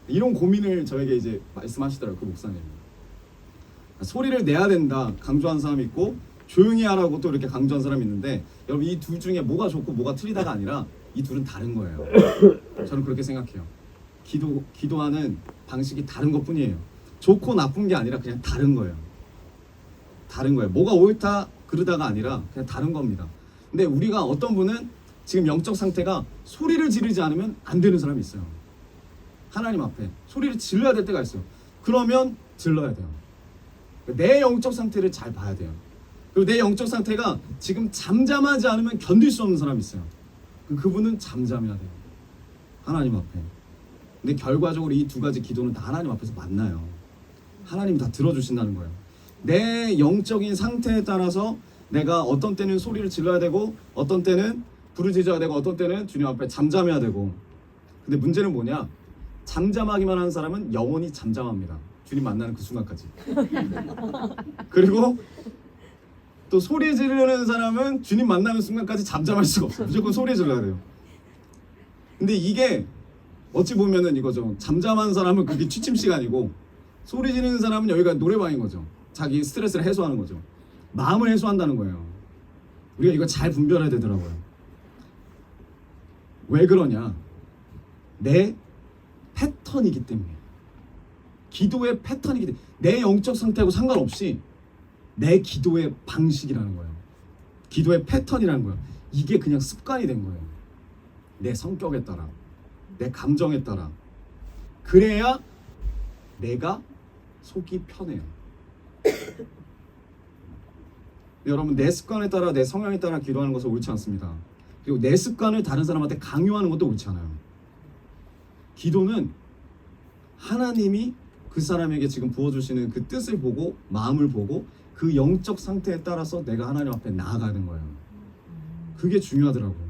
이런 고민을 저에게 이제 말씀하시더라고요, 그 목사님. 소리를 내야 된다 강조한 사람이 있고, 조용히 하라고 또 이렇게 강조한 사람이 있는데, 여러분 이 둘 중에 뭐가 좋고 뭐가 틀리다가 아니라 이 둘은 다른 거예요. 저는 그렇게 생각해요. 기도하는 방식이 다른 것 뿐이에요. 좋고 나쁜 게 아니라 그냥 다른 거예요. 다른 거예요. 뭐가 옳다 그르다가 아니라 그냥 다른 겁니다. 근데 우리가 어떤 분은 지금 영적 상태가 소리를 지르지 않으면 안 되는 사람이 있어요. 하나님 앞에 소리를 질러야 될 때가 있어요. 그러면 질러야 돼요. 내 영적 상태를 잘 봐야 돼요. 그리고 내 영적 상태가 지금 잠잠하지 않으면 견딜 수 없는 사람이 있어요. 그분은 잠잠해야 돼요. 하나님 앞에. 근데 결과적으로 이 두 가지 기도는 다 하나님 앞에서 만나요. 하나님이 다 들어주신다는 거예요. 내 영적인 상태에 따라서 내가 어떤 때는 소리를 질러야 되고 어떤 때는 부르짖어야 되고 어떤 때는 주님 앞에 잠잠해야 되고. 근데 문제는 뭐냐? 잠잠하기만 하는 사람은 영원히 잠잠합니다. 주님 만나는 그 순간까지. 그리고 또 소리 지르는 사람은 주님 만나는 순간까지 잠잠할 수가 없어요. 무조건 소리 질러야 돼요. 근데 이게 어찌 보면은 이거죠. 잠잠한 사람은 그게 취침 시간이고 소리 지르는 사람은 여기가 노래방인 거죠. 자기 스트레스를 해소하는 거죠. 마음을 해소한다는 거예요. 우리가 이거 잘 분별해야 되더라고요. 왜 그러냐? 내 패턴이기 때문에. 기도의 패턴이기 때문에. 내 영적 상태하고 상관없이 내 기도의 방식이라는 거예요. 기도의 패턴이라는 거예요. 이게 그냥 습관이 된 거예요. 내 성격에 따라, 내 감정에 따라. 그래야 내가 속이 편해요. 여러분, 내 습관에 따라, 내 성향에 따라 기도하는 것은 옳지 않습니다. 그리고 내 습관을 다른 사람한테 강요하는 것도 옳지 않아요. 기도는 하나님이 그 사람에게 지금 부어주시는 그 뜻을 보고, 마음을 보고, 그 영적 상태에 따라서 내가 하나님 앞에 나아가는 거예요. 그게 중요하더라고요.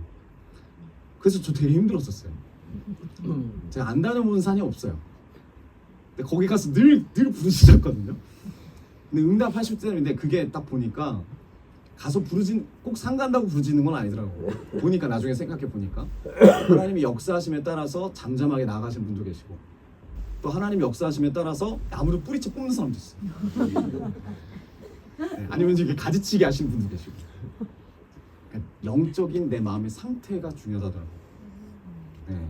그래서 저 되게 힘들었었어요. 제가 안 다녀본 산이 없어요. 근데 거기 가서 늘 부르짖었거든요. 근데 응답하실 때인데 그게 딱 보니까 가서 꼭 상 간다고 부르짖는 건 아니더라고요. 보니까 나중에 생각해 보니까 하나님이 역사하심에 따라서 잠잠하게 나아가신 분도 계시고 또 하나님이 역사하심에 따라서 나무를 뿌리채 뽑는 사람도 있어요. 네, 아니면 이렇게 가지치기 하시는 분도 계시고. 그러니까 영적인 내 마음의 상태가 중요하더라고요. 네.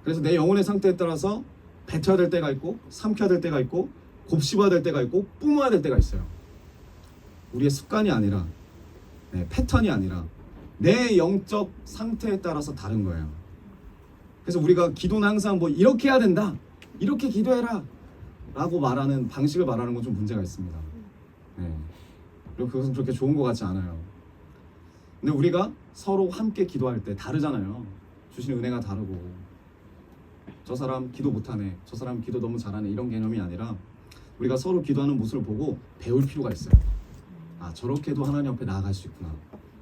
그래서 내 영혼의 상태에 따라서 뱉어야 될 때가 있고 삼켜야 될 때가 있고 곱씹어야 될 때가 있고 뿜어야 될 때가 있어요. 우리의 습관이 아니라 패턴이 아니라 내 영적 상태에 따라서 다른 거예요. 그래서 우리가 기도는 항상 뭐 이렇게 해야 된다, 이렇게 기도해라 라고 말하는 방식을 말하는 건 좀 문제가 있습니다. 그리고 그것은 그렇게 좋은 것 같지 않아요. 근데 우리가 서로 함께 기도할 때 다르잖아요. 주시는 은혜가 다르고 저 사람 기도 못하네, 저 사람 기도 너무 잘하네, 이런 개념이 아니라 우리가 서로 기도하는 모습을 보고 배울 필요가 있어요. 아, 저렇게도 하나님 앞에 나아갈 수 있구나,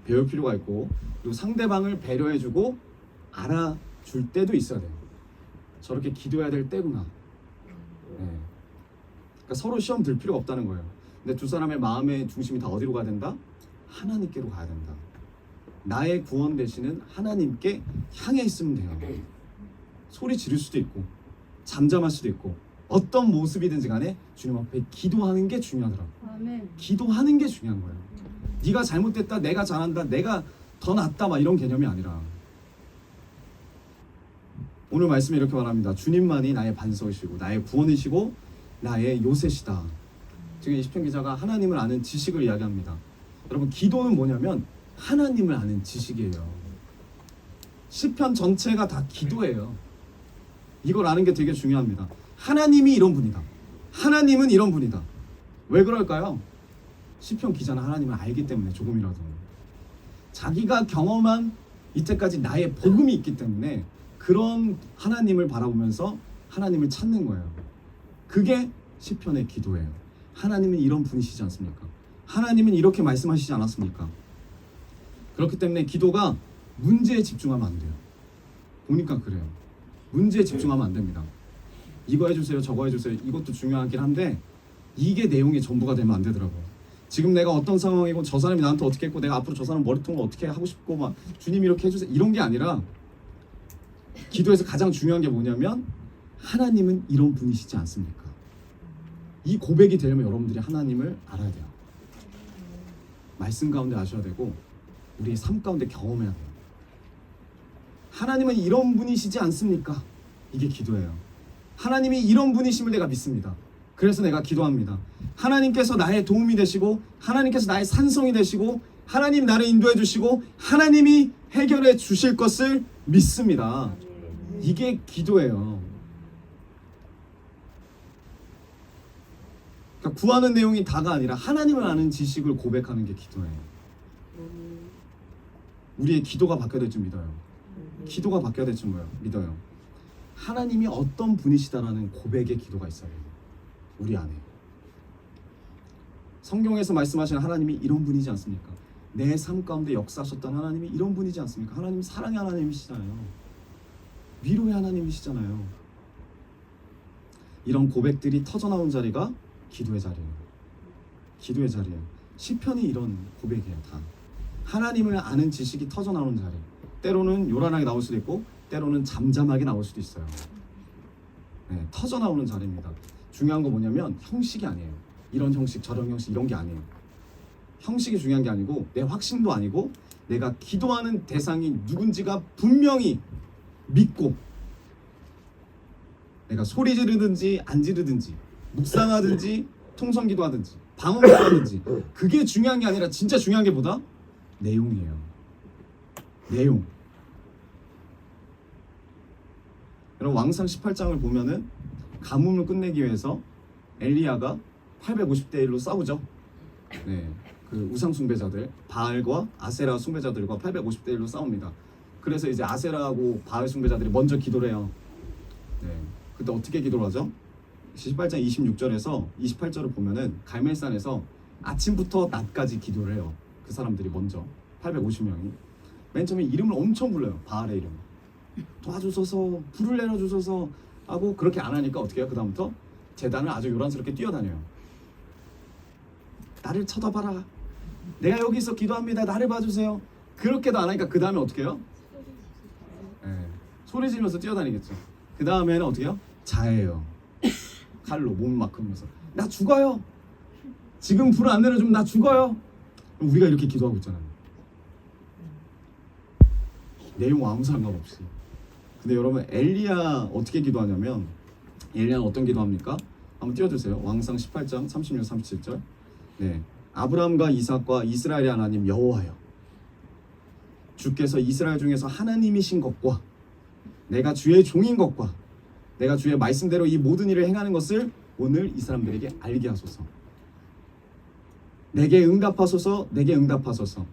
배울 필요가 있고, 그리고 상대방을 배려해주고 알아줄 때도 있어야 돼요. 저렇게 기도해야 될 때구나. 그러니까 서로 시험 들 필요가 없다는 거예요. 근데 두 사람의 마음의 중심이 다 어디로 가야 된다? 하나님께로 가야 된다. 나의 구원 되시는 하나님께 향해 있으면 돼요. 소리 지를 수도 있고 잠잠할 수도 있고 어떤 모습이든지 간에 주님 앞에 기도하는 게 중요하더라고요. 아멘. 기도하는 게 중요한 거예요. 네가 잘못됐다, 내가 잘한다, 내가 더 낫다 막 이런 개념이 아니라 오늘 말씀에 이렇게 말합니다. 주님만이 나의 반석이시고 나의 구원이시고 나의 요새시다. 지금 이 시편 기자가 하나님을 아는 지식을 이야기합니다. 여러분, 기도는 뭐냐면 하나님을 아는 지식이에요. 시편 전체가 다 기도예요. 이걸 아는 게 되게 중요합니다. 하나님이 이런 분이다, 하나님은 이런 분이다. 왜 그럴까요? 시편 기자는 하나님을 알기 때문에, 조금이라도 자기가 경험한 이때까지 나의 복음이 있기 때문에 그런 하나님을 바라보면서 하나님을 찾는 거예요. 그게 시편의 기도예요. 하나님은 이런 분이시지 않습니까? 하나님은 이렇게 말씀하시지 않았습니까? 그렇기 때문에 기도가 문제에 집중하면 안 돼요. 보니까 그래요. 문제에 집중하면 안 됩니다. 이거 해주세요, 저거 해주세요, 이것도 중요하긴 한데 이게 내용이 전부가 되면 안 되더라고요. 지금 내가 어떤 상황이고 저 사람이 나한테 어떻게 했고 내가 앞으로 저 사람 머리통을 어떻게 하고 싶고 막 주님 이렇게 해주세요, 이런 게 아니라 기도에서 가장 중요한 게 뭐냐면 하나님은 이런 분이시지 않습니까? 이 고백이 되려면 여러분들이 하나님을 알아야 돼요. 말씀 가운데 아셔야 되고 우리의 삶 가운데 경험해야 돼요. 하나님은 이런 분이시지 않습니까? 이게 기도예요. 하나님이 이런 분이심을 내가 믿습니다. 그래서 내가 기도합니다. 하나님께서 나의 도움이 되시고 하나님께서 나의 산성이 되시고 하나님 나를 인도해 주시고 하나님이 해결해 주실 것을 믿습니다. 이게 기도예요. 그러니까 구하는 내용이 다가 아니라 하나님을 아는 지식을 고백하는 게 기도예요. 우리의 기도가 바뀌어야 될 줄 믿어요. 기도가 바뀌어야 될 줄 믿어요. 하나님이 어떤 분이시다라는 고백의 기도가 있어야 돼요. 우리 안에. 성경에서 말씀하시는 하나님이 이런 분이지 않습니까? 내 삶 가운데 역사하셨던 하나님이 이런 분이지 않습니까? 하나님 사랑의 하나님이시잖아요. 위로의 하나님이시잖아요. 이런 고백들이 터져나온 자리가 기도의 자리예요. 기도의 자리예요. 시편이 이런 고백이에요. 다 하나님을 아는 지식이 터져나오는 자리. 때로는 요란하게 나올 수도 있고 때로는 잠잠하게 나올 수도 있어요. 네, 터져나오는 자리입니다. 중요한 건 뭐냐면 형식이 아니에요. 이런 형식 저런 형식 이런 게 아니에요. 형식이 중요한 게 아니고 내 확신도 아니고 내가 기도하는 대상이 누군지가 분명히 믿고 내가 소리 지르든지 안 지르든지 묵상하든지 통성기도 하든지 방언기도 하든지 그게 중요한 게 아니라 진짜 중요한 게 뭐다? 내용이에요. 내용. 여러분 왕상 18장을 보면은 가뭄을 끝내기 위해서 엘리야가 850대 1로 싸우죠. 네, 그 우상 숭배자들 바알과 아세라 숭배자들과 850대 1로 싸웁니다. 그래서 이제 아세라하고 바알 숭배자들이 먼저 기도를 해요. 네, 그때 어떻게 기도를 하죠? 18장 26절에서 28절을 보면은 갈멜산에서 아침부터 낮까지 기도를 해요. 그 사람들이 먼저 850명이 맨 처음에 이름을 엄청 불러요. 바알의 이름 도와주소서 불을 내려주소서 하고 그렇게 안 하니까 어떻게 해요? 그 다음부터 제단을 아주 요란스럽게 뛰어다녀요. 나를 쳐다봐라. 내가 여기서 기도합니다. 나를 봐주세요. 그렇게도 안 하니까 그 다음에 어떻게 해요? 네, 소리 지르면서 뛰어다니겠죠. 그 다음에는 어떻게 해요? 자해요. 칼로 몸을 막 긁으면서 나 죽어요. 지금 불 안 내려주면 나 죽어요. 우리가 이렇게 기도하고 있잖아요. 내용 아무 상관없이. 근데 여러분 엘리야 어떻게 기도하냐면 엘리야는 어떤 기도합니까? 한번 띄워주세요. 왕상 18장 36, 37절. 네, 아브라함과 이삭과 이스라엘의 하나님 여호와여, 주께서 이스라엘 중에서 하나님이신 것과 내가 주의 종인 것과 내가 주의 말씀대로 이 모든 일을 행하는 것을 오늘 이 사람들에게 알게 하소서. 내게 응답하소서. 내게 응답하소서.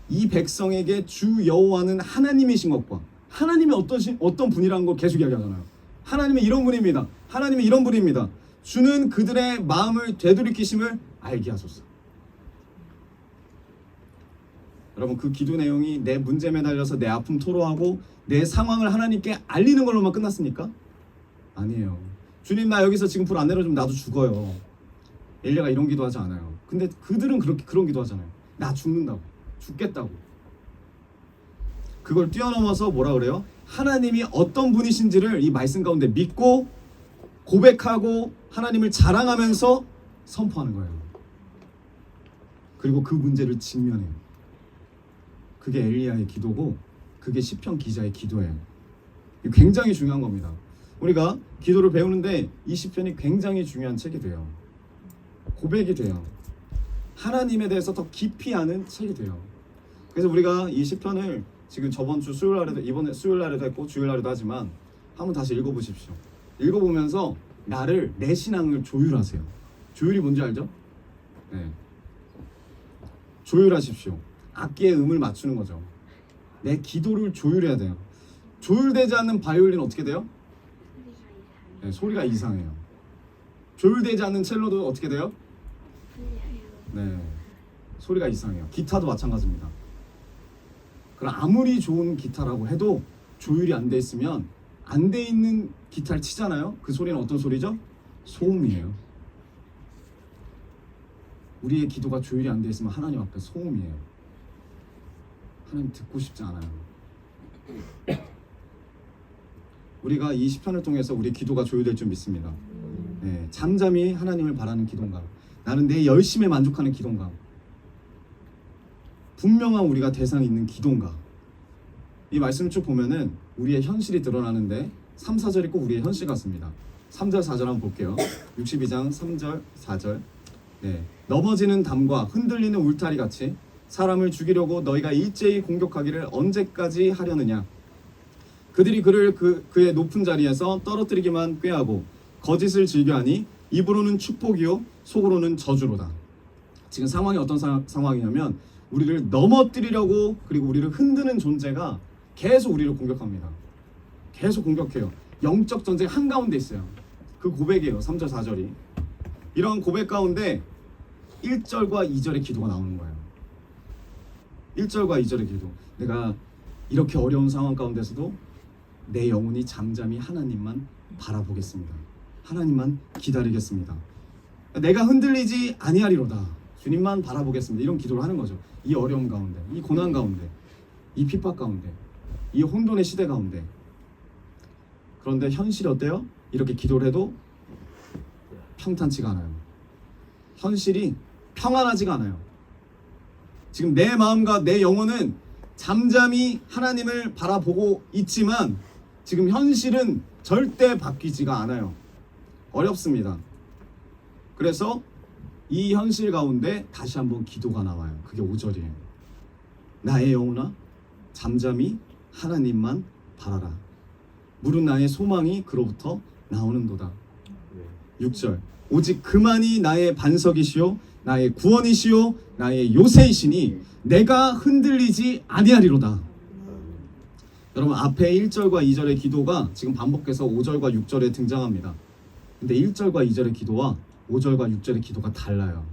이 백성에게 주 여호와는 하나님이신 것과 하나님이 어떤 분이라는 걸 계속 이야기하잖아요. 하나님이 이런 분입니다. 하나님이 이런 분입니다. 주는 그들의 마음을 되돌이키심을 알게 하소서. 여러분 그 기도 내용이 내 문제 매달려서 내 아픔 토로하고 내 상황을 하나님께 알리는 걸로만 끝났습니까? 아니에요. 주님 나 여기서 지금 불 안 내려주면 나도 죽어요. 엘리야가 이런 기도하지 않아요. 근데 그들은 그런 기도하잖아요. 나 죽는다고. 죽겠다고. 그걸 뛰어넘어서 뭐라 그래요? 하나님이 어떤 분이신지를 이 말씀 가운데 믿고 고백하고 하나님을 자랑하면서 선포하는 거예요. 그리고 그 문제를 직면해요. 그게 엘리야의 기도고 그게 시편 기자의 기도예요. 굉장히 중요한 겁니다. 우리가 기도를 배우는데 이 시편이 굉장히 중요한 책이 돼요. 고백이 돼요. 하나님에 대해서 더 깊이 아는 책이 돼요. 그래서 우리가 이 시편을 지금 저번 주 수요일 날에도 이번에 수요일 날에도 했고 주일 날에도 하지만 한번 다시 읽어보십시오. 읽어보면서 내 신앙을 조율하세요. 조율이 뭔지 알죠? 네. 조율하십시오. 악기의 음을 맞추는 거죠. 내 기도를 조율해야 돼요. 조율되지 않는 바이올린 어떻게 돼요? 네, 소리가 이상해요. 조율되지 않는 첼로도 어떻게 돼요? 네, 소리가 이상해요. 기타도 마찬가지입니다. 그럼 아무리 좋은 기타라고 해도 조율이 안 돼 있으면 안 돼 있는 기타를 치잖아요. 그 소리는 어떤 소리죠? 소음이에요. 우리의 기도가 조율이 안 돼 있으면 하나님 앞에 소음이에요. 하나님 듣고 싶지 않아요. 우리가 이 시편을 통해서 우리 기도가 조율될 줄 믿습니다. 네, 잠잠히 하나님을 바라는 기도인가? 나는 내 열심에 만족하는 기도인가? 분명한 우리가 대상이 있는 기도인가? 이 말씀을 쭉 보면은 우리의 현실이 드러나는데 3, 4절이 꼭 우리의 현실 같습니다. 3절, 4절 한번 볼게요. 62장 3절, 4절. 네, 넘어지는 담과 흔들리는 울타리 같이 사람을 죽이려고 너희가 일제히 공격하기를 언제까지 하려느냐. 그들이 그를 그의 높은 자리에서 떨어뜨리기만 꾀하고 거짓을 즐겨하니 입으로는 축복이요 속으로는 저주로다. 지금 상황이 어떤 상황이냐면 우리를 넘어뜨리려고 그리고 우리를 흔드는 존재가 계속 우리를 공격합니다. 계속 공격해요. 영적 전쟁 한가운데 있어요. 그 고백이에요. 3절 4절이. 이런 고백 가운데 1절과 2절의 기도가 나오는 거예요. 1절과 2절의 기도. 내가 이렇게 어려운 상황 가운데서도 내 영혼이 잠잠히 하나님만 바라보겠습니다. 하나님만 기다리겠습니다. 내가 흔들리지 아니하리로다. 주님만 바라보겠습니다. 이런 기도를 하는 거죠. 이 어려움 가운데, 이 고난 가운데, 이 핍박 가운데, 이 혼돈의 시대 가운데. 그런데 현실이 어때요? 이렇게 기도를 해도 평탄치가 않아요. 현실이 평안하지가 않아요. 지금 내 마음과 내 영혼은 잠잠히 하나님을 바라보고 있지만 지금 현실은 절대 바뀌지가 않아요. 어렵습니다. 그래서 이 현실 가운데 다시 한번 기도가 나와요. 그게 5절이에요. 나의 영혼아 잠잠히 하나님만 바라라. 물은 나의 소망이 그로부터 나오는도다. 6절 오직 그만이 나의 반석이시요 나의 구원이시요 나의 요새이시니 내가 흔들리지 아니하리로다. 여러분 앞에 1절과 2절의 기도가 지금 반복해서 5절과 6절에 등장합니다. 근데 1절과 2절의 기도와 5절과 6절의 기도가 달라요.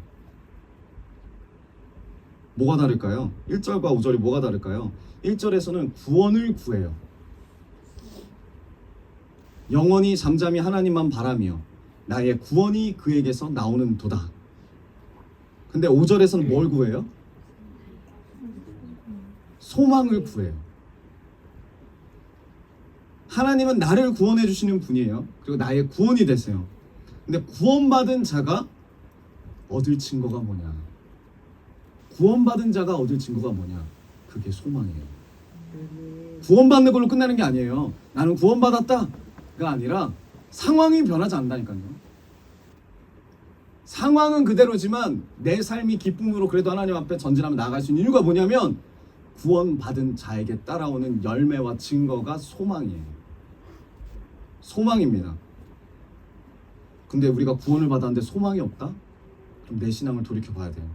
뭐가 다를까요? 1절과 5절이 뭐가 다를까요? 1절에서는 구원을 구해요. 영원히 잠잠히 하나님만 바라며 나의 구원이 그에게서 나오는 도다. 근데 5절에서는 뭘 구해요? 소망을 구해요. 하나님은 나를 구원해 주시는 분이에요. 그리고 나의 구원이 되세요. 근데 구원받은 자가 얻을 증거가 뭐냐? 구원받은 자가 얻을 증거가 뭐냐? 그게 소망이에요. 구원받는 걸로 끝나는 게 아니에요. 나는 구원받았다가 아니라 상황이 변하지 않는다니까요. 상황은 그대로지만 내 삶이 기쁨으로 그래도 하나님 앞에 전진하며 나아갈 수 있는 이유가 뭐냐면 구원받은 자에게 따라오는 열매와 증거가 소망이에요. 소망입니다. 근데 우리가 구원을 받았는데 소망이 없다? 그럼 내 신앙을 돌이켜 봐야 돼요.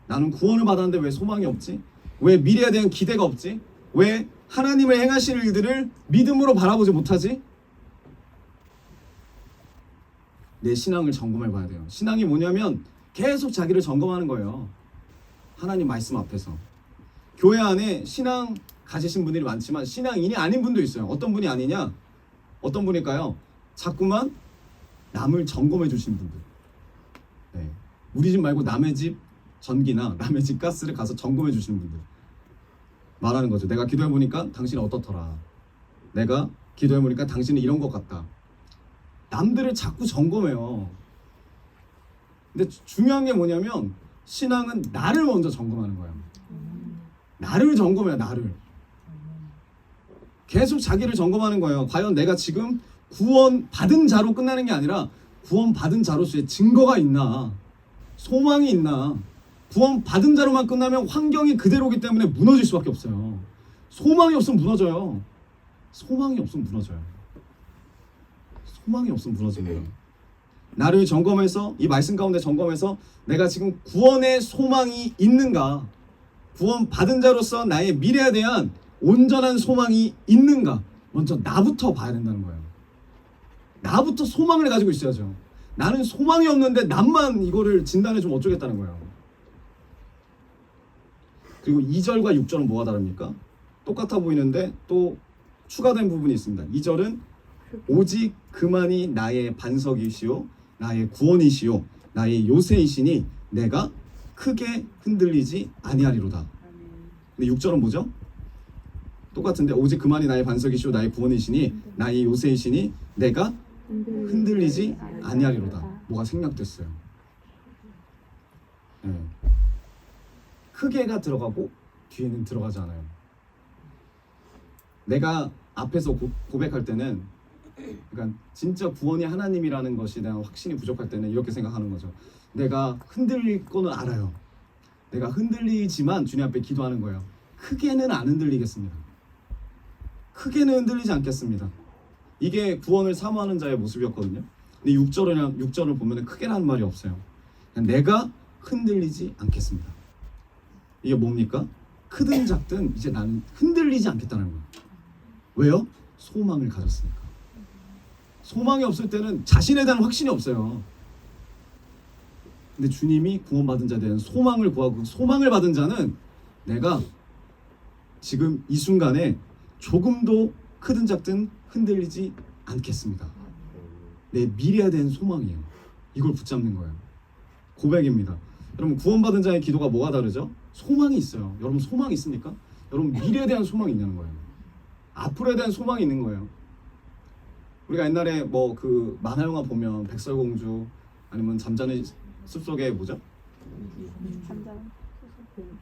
나는 구원을 받았는데 왜 소망이 없지? 왜 미래에 대한 기대가 없지? 왜 하나님을 행하실 일들을 믿음으로 바라보지 못하지? 내 신앙을 점검해 봐야 돼요. 신앙이 뭐냐면 계속 자기를 점검하는 거예요. 하나님 말씀 앞에서. 교회 안에 신앙 가지신 분들이 많지만 신앙인이 아닌 분도 있어요. 어떤 분이 아니냐? 어떤 분일까요? 자꾸만 남을 점검해 주신 분들. 네. 우리 집 말고 남의 집 전기나 남의 집 가스를 가서 점검해 주시는 분들 말하는 거죠. 내가 기도해 보니까 당신은 어떻더라. 내가 기도해 보니까 당신은 이런 것 같다. 남들을 자꾸 점검해요. 근데 중요한 게 뭐냐면 신앙은 나를 먼저 점검하는 거예요. 나를 점검해요. 나를. 계속 자기를 점검하는 거예요. 과연 내가 지금 구원 받은 자로 끝나는 게 아니라 구원 받은 자로서의 증거가 있나, 소망이 있나. 구원 받은 자로만 끝나면 환경이 그대로기 때문에 무너질 수밖에 없어요. 소망이 없으면 무너져요. 소망이 없으면 무너져요. 소망이 없으면 무너집니다. 나를 점검해서 이 말씀 가운데 점검해서 내가 지금 구원의 소망이 있는가, 구원 받은 자로서 나의 미래에 대한 온전한 소망이 있는가, 먼저 나부터 봐야 된다는 거예요. 나부터 소망을 가지고 있어야죠. 나는 소망이 없는데 남만 이거를 진단해 주면 어쩌겠다는 거예요. 그리고 2절과 6절은 뭐가 다릅니까? 똑같아 보이는데 또 추가된 부분이 있습니다. 2절은 오직 그만이 나의 반석이시오 나의 구원이시오 나의 요새이시니 내가 크게 흔들리지 아니하리로다. 근데 6절은 뭐죠? 똑같은데 오직 그만이 나의 반석이시오 나의 구원이시니 나의 요새이시니 내가 흔들리지 아니하리로다. 뭐가 생략됐어요. 네. 크게가 들어가고 뒤에는 들어가지 않아요. 내가 앞에서 고백할 때는, 그러니까 진짜 구원이 하나님이라는 것이 대한 확신이 부족할 때는 이렇게 생각하는 거죠. 내가 흔들릴 거는 알아요. 내가 흔들리지만 주님 앞에 기도하는 거예요. 크게는 안 흔들리겠습니다. 크게는 흔들리지 않겠습니다. 이게 구원을 사모하는 자의 모습이었거든요. 근데 6절을 보면 크게라는 말이 없어요. 그냥 내가 흔들리지 않겠습니다. 이게 뭡니까? 크든 작든 이제 나는 흔들리지 않겠다는 거예요. 왜요? 소망을 가졌으니까. 소망이 없을 때는 자신에 대한 확신이 없어요. 근데 주님이 구원받은 자에 대한 소망을 구하고 소망을 받은 자는 내가 지금 이 순간에 조금도 크든 작든 흔들리지 않겠습니다. 내 미래에 대한 소망이에요. 이걸 붙잡는 거예요. 고백입니다. 여러분 구원받은 자의 기도가 뭐가 다르죠? 소망이 있어요. 여러분 소망이 있습니까? 여러분 미래에 대한 소망이 있냐는 거예요. 앞으로에 대한 소망이 있는 거예요. 우리가 옛날에 뭐 그 만화 영화 보면 백설공주 아니면 잠자는 숲속의 뭐죠?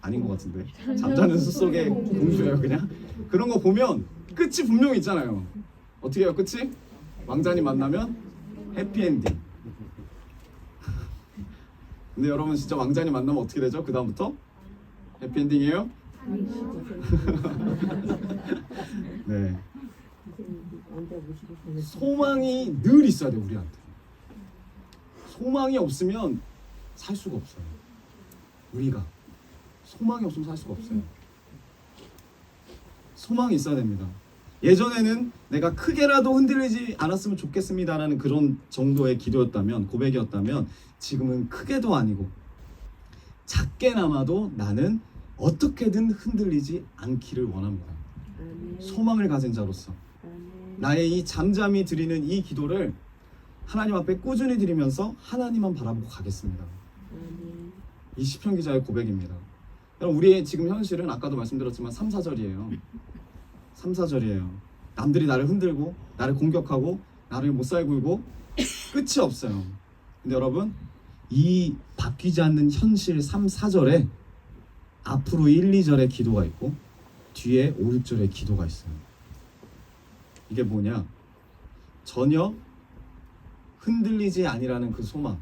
아닌 것 같은데 잠자는 숲속의 공주예요 그냥? 그런 거 보면 끝이 분명히 있잖아요. 어떻게 해요 끝이? 왕자님 만나면 해피엔딩. 근데 여러분 진짜 왕자님 만나면 어떻게 되죠? 그 다음부터? 해피엔딩이에요? 네. 소망이 늘 있어야 돼 우리한테. 소망이 없으면 살 수가 없어요. 우리가 소망이 없으면 살 수가 없어요. 소망이 있어야 됩니다. 예전에는 내가 크게라도 흔들리지 않았으면 좋겠습니다라는 그런 정도의 기도였다면, 고백이었다면 지금은 크게도 아니고 작게나마도 나는 어떻게든 흔들리지 않기를 원합니다. 소망을 가진 자로서 나의 이 잠잠히 드리는 이 기도를 하나님 앞에 꾸준히 드리면서 하나님만 바라보고 가겠습니다. 이 시편 기자의 고백입니다. 여러분 우리의 지금 현실은 아까도 말씀드렸지만 3, 4절이에요. 3, 4절이에요. 남들이 나를 흔들고 나를 공격하고 나를 못살 굴고 끝이 없어요. 근데 여러분 이 바뀌지 않는 현실 3, 4절에 앞으로 1, 2절의 기도가 있고 뒤에 5, 6절의 기도가 있어요. 이게 뭐냐? 전혀 흔들리지 아니라는 그 소망,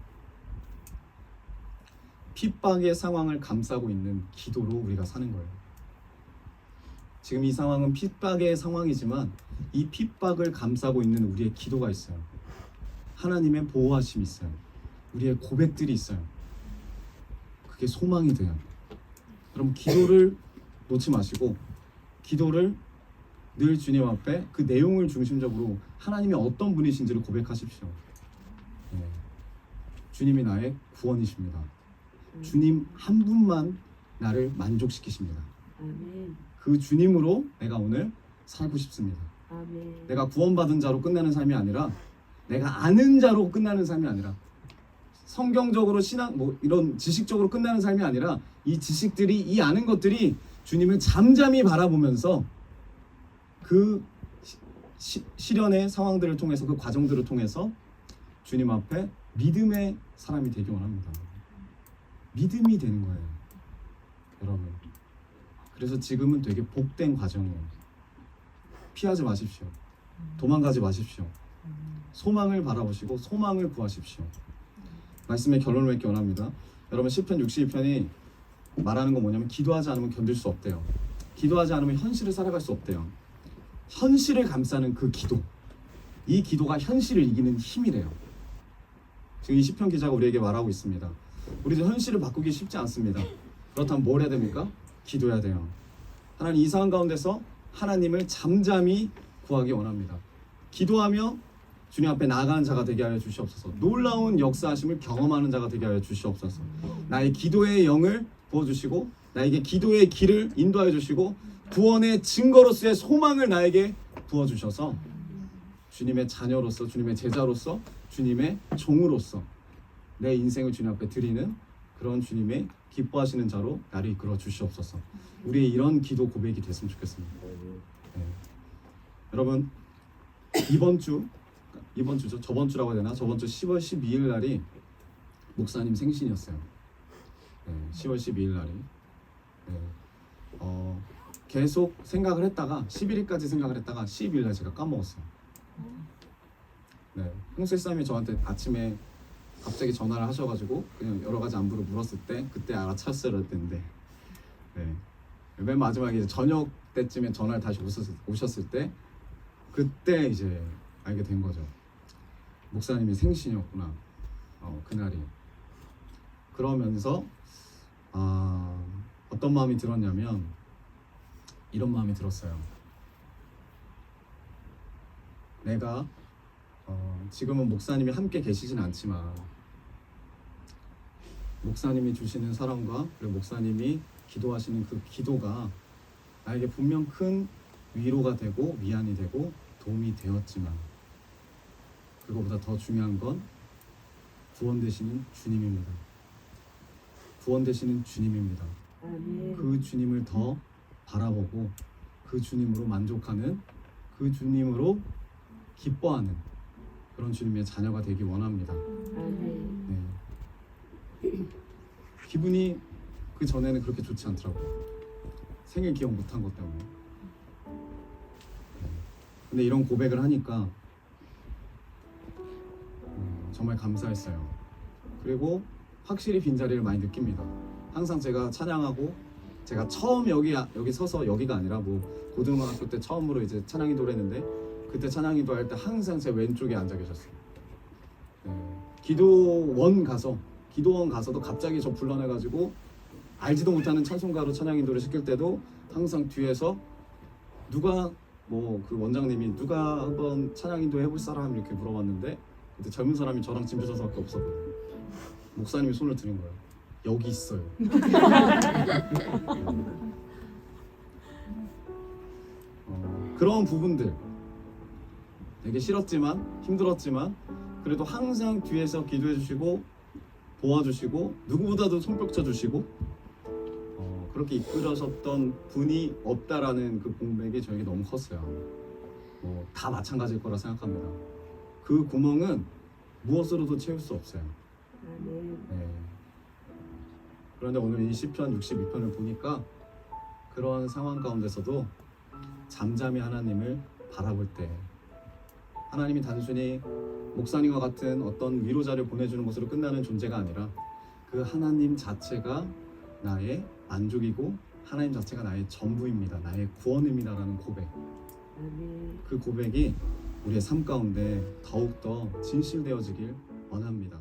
핍박의 상황을 감싸고 있는 기도로 우리가 사는 거예요. 지금 이 상황은 핍박의 상황이지만 이 핍박을 감싸고 있는 우리의 기도가 있어요. 하나님의 보호하심이 있어요. 우리의 고백들이 있어요. 그게 소망이 돼요. 여러분 기도를 놓지 마시고 기도를 늘 주님 앞에 그 내용을 중심적으로 하나님이 어떤 분이신지를 고백하십시오. 네. 주님이 나의 구원이십니다. 주님 한 분만 나를 만족시키십니다. 그 주님으로 내가 오늘 살고 싶습니다. 내가 구원받은 자로 끝나는 삶이 아니라 내가 아는 자로 끝나는 삶이 아니라 성경적으로 신앙 뭐 이런 지식적으로 끝나는 삶이 아니라 이 지식들이 이 아는 것들이 주님을 잠잠히 바라보면서 그 시련의 상황들을 통해서 그 과정들을 통해서 주님 앞에 믿음의 사람이 되기 원합니다. 믿음이 되는 거예요, 여러분. 그래서 지금은 되게 복된 과정이에요. 피하지 마십시오. 도망가지 마십시오. 소망을 바라보시고 소망을 구하십시오. 말씀의 결론을 맺기 원합니다. 여러분 시편 62편이 말하는 건 뭐냐면 기도하지 않으면 견딜 수 없대요. 기도하지 않으면 현실을 살아갈 수 없대요. 현실을 감싸는 그 기도, 이 기도가 현실을 이기는 힘이래요. 지금 이 시편 기자가 우리에게 말하고 있습니다. 우리도 현실을 바꾸기 쉽지 않습니다. 그렇다면 뭘 해야 됩니까? 기도해야 돼요. 하나님 이 상황 가운데서 하나님을 잠잠히 구하기 원합니다. 기도하며 주님 앞에 나아가는 자가 되게 하여 주시옵소서. 놀라운 역사하심을 경험하는 자가 되게 하여 주시옵소서. 나의 기도의 영을 부어주시고 나에게 기도의 길을 인도하여 주시고 구원의 증거로서의 소망을 나에게 부어주셔서 주님의 자녀로서 주님의 제자로서 주님의 종으로서 내 인생을 주님 앞에 드리는 그런 주님의 기뻐하시는 자로 나를 이끌어 주시옵소서. 우리의 이런 기도 고백이 됐으면 좋겠습니다. 네. 여러분 이번 주죠? 저번 주라고 해야 되나? 저번 주 10월 12일 날이 목사님 생신이었어요. 네, 10월 12일 날이 계속 생각을 했다가 11일까지 생각을 했다가 12일 날 제가 까먹었어요. 네, 홍세쌈이 저한테 아침에 갑자기 전화를 하셔가지고 그냥 여러 가지 안부를 물었을 때 그때 알아챘어야 텐데 네. 맨 마지막에 이제 저녁 때쯤에 전화를 다시 오셨을 때 그때 이제 알게 된 거죠. 목사님이 생신이었구나. 그날이. 그러면서 어떤 마음이 들었냐면 이런 마음이 들었어요. 내가 지금은 목사님이 함께 계시진 않지만 목사님이 주시는 사랑과 그리고 목사님이 기도하시는 그 기도가 나에게 분명 큰 위로가 되고 위안이 되고 도움이 되었지만 그거보다 더 중요한 건 구원 되시는 주님입니다. 구원 되시는 주님입니다. 그 주님을 더 바라보고 그 주님으로 만족하는 그 주님으로 기뻐하는 그런 주님의 자녀가 되기 원합니다. 네. 기분이 그 전에는 그렇게 좋지 않더라고요. 생일 기억 못한 것 때문에. 근데 이런 고백을 하니까 정말 감사했어요. 그리고 확실히 빈자리를 많이 느낍니다. 항상 제가 찬양하고 제가 처음 여기 서서 여기가 아니라 뭐 고등학교 때 처음으로 이제 찬양인도를 했는데 그때 찬양인도 할 때 항상 제 왼쪽에 앉아 계셨어요. 네. 기도원 가서도 갑자기 저 불러내가지고 알지도 못하는 찬송가로 찬양인도를 시킬 때도 항상 뒤에서 누가 뭐 그 원장님이 누가 한번 찬양인도 해볼 사람 이렇게 물어봤는데 그때 젊은 사람이 저랑 진표서밖에 없었거든요. 목사님이 손을 드는 거예요. 여기 있어요. 그런 부분들 되게 싫었지만 힘들었지만 그래도 항상 뒤에서 기도해 주시고 도와주시고 누구보다도 손뼉 쳐주시고 그렇게 이끌어졌던 분이 없다라는 그 공백이 저에게 너무 컸어요. 다 마찬가지일 거라 생각합니다. 그 구멍은 무엇으로도 채울 수 없어요. 네. 그런데 오늘 이 시편 62편을 보니까 그런 상황 가운데서도 잠잠히 하나님을 바라볼 때 하나님이 단순히 목사님과 같은 어떤 위로자를 보내주는 것으로 끝나는 존재가 아니라 그 하나님 자체가 나의 만족이고 하나님 자체가 나의 전부입니다. 나의 구원입니다라는 고백. 그 고백이 우리의 삶 가운데 더욱더 진실되어지길 원합니다.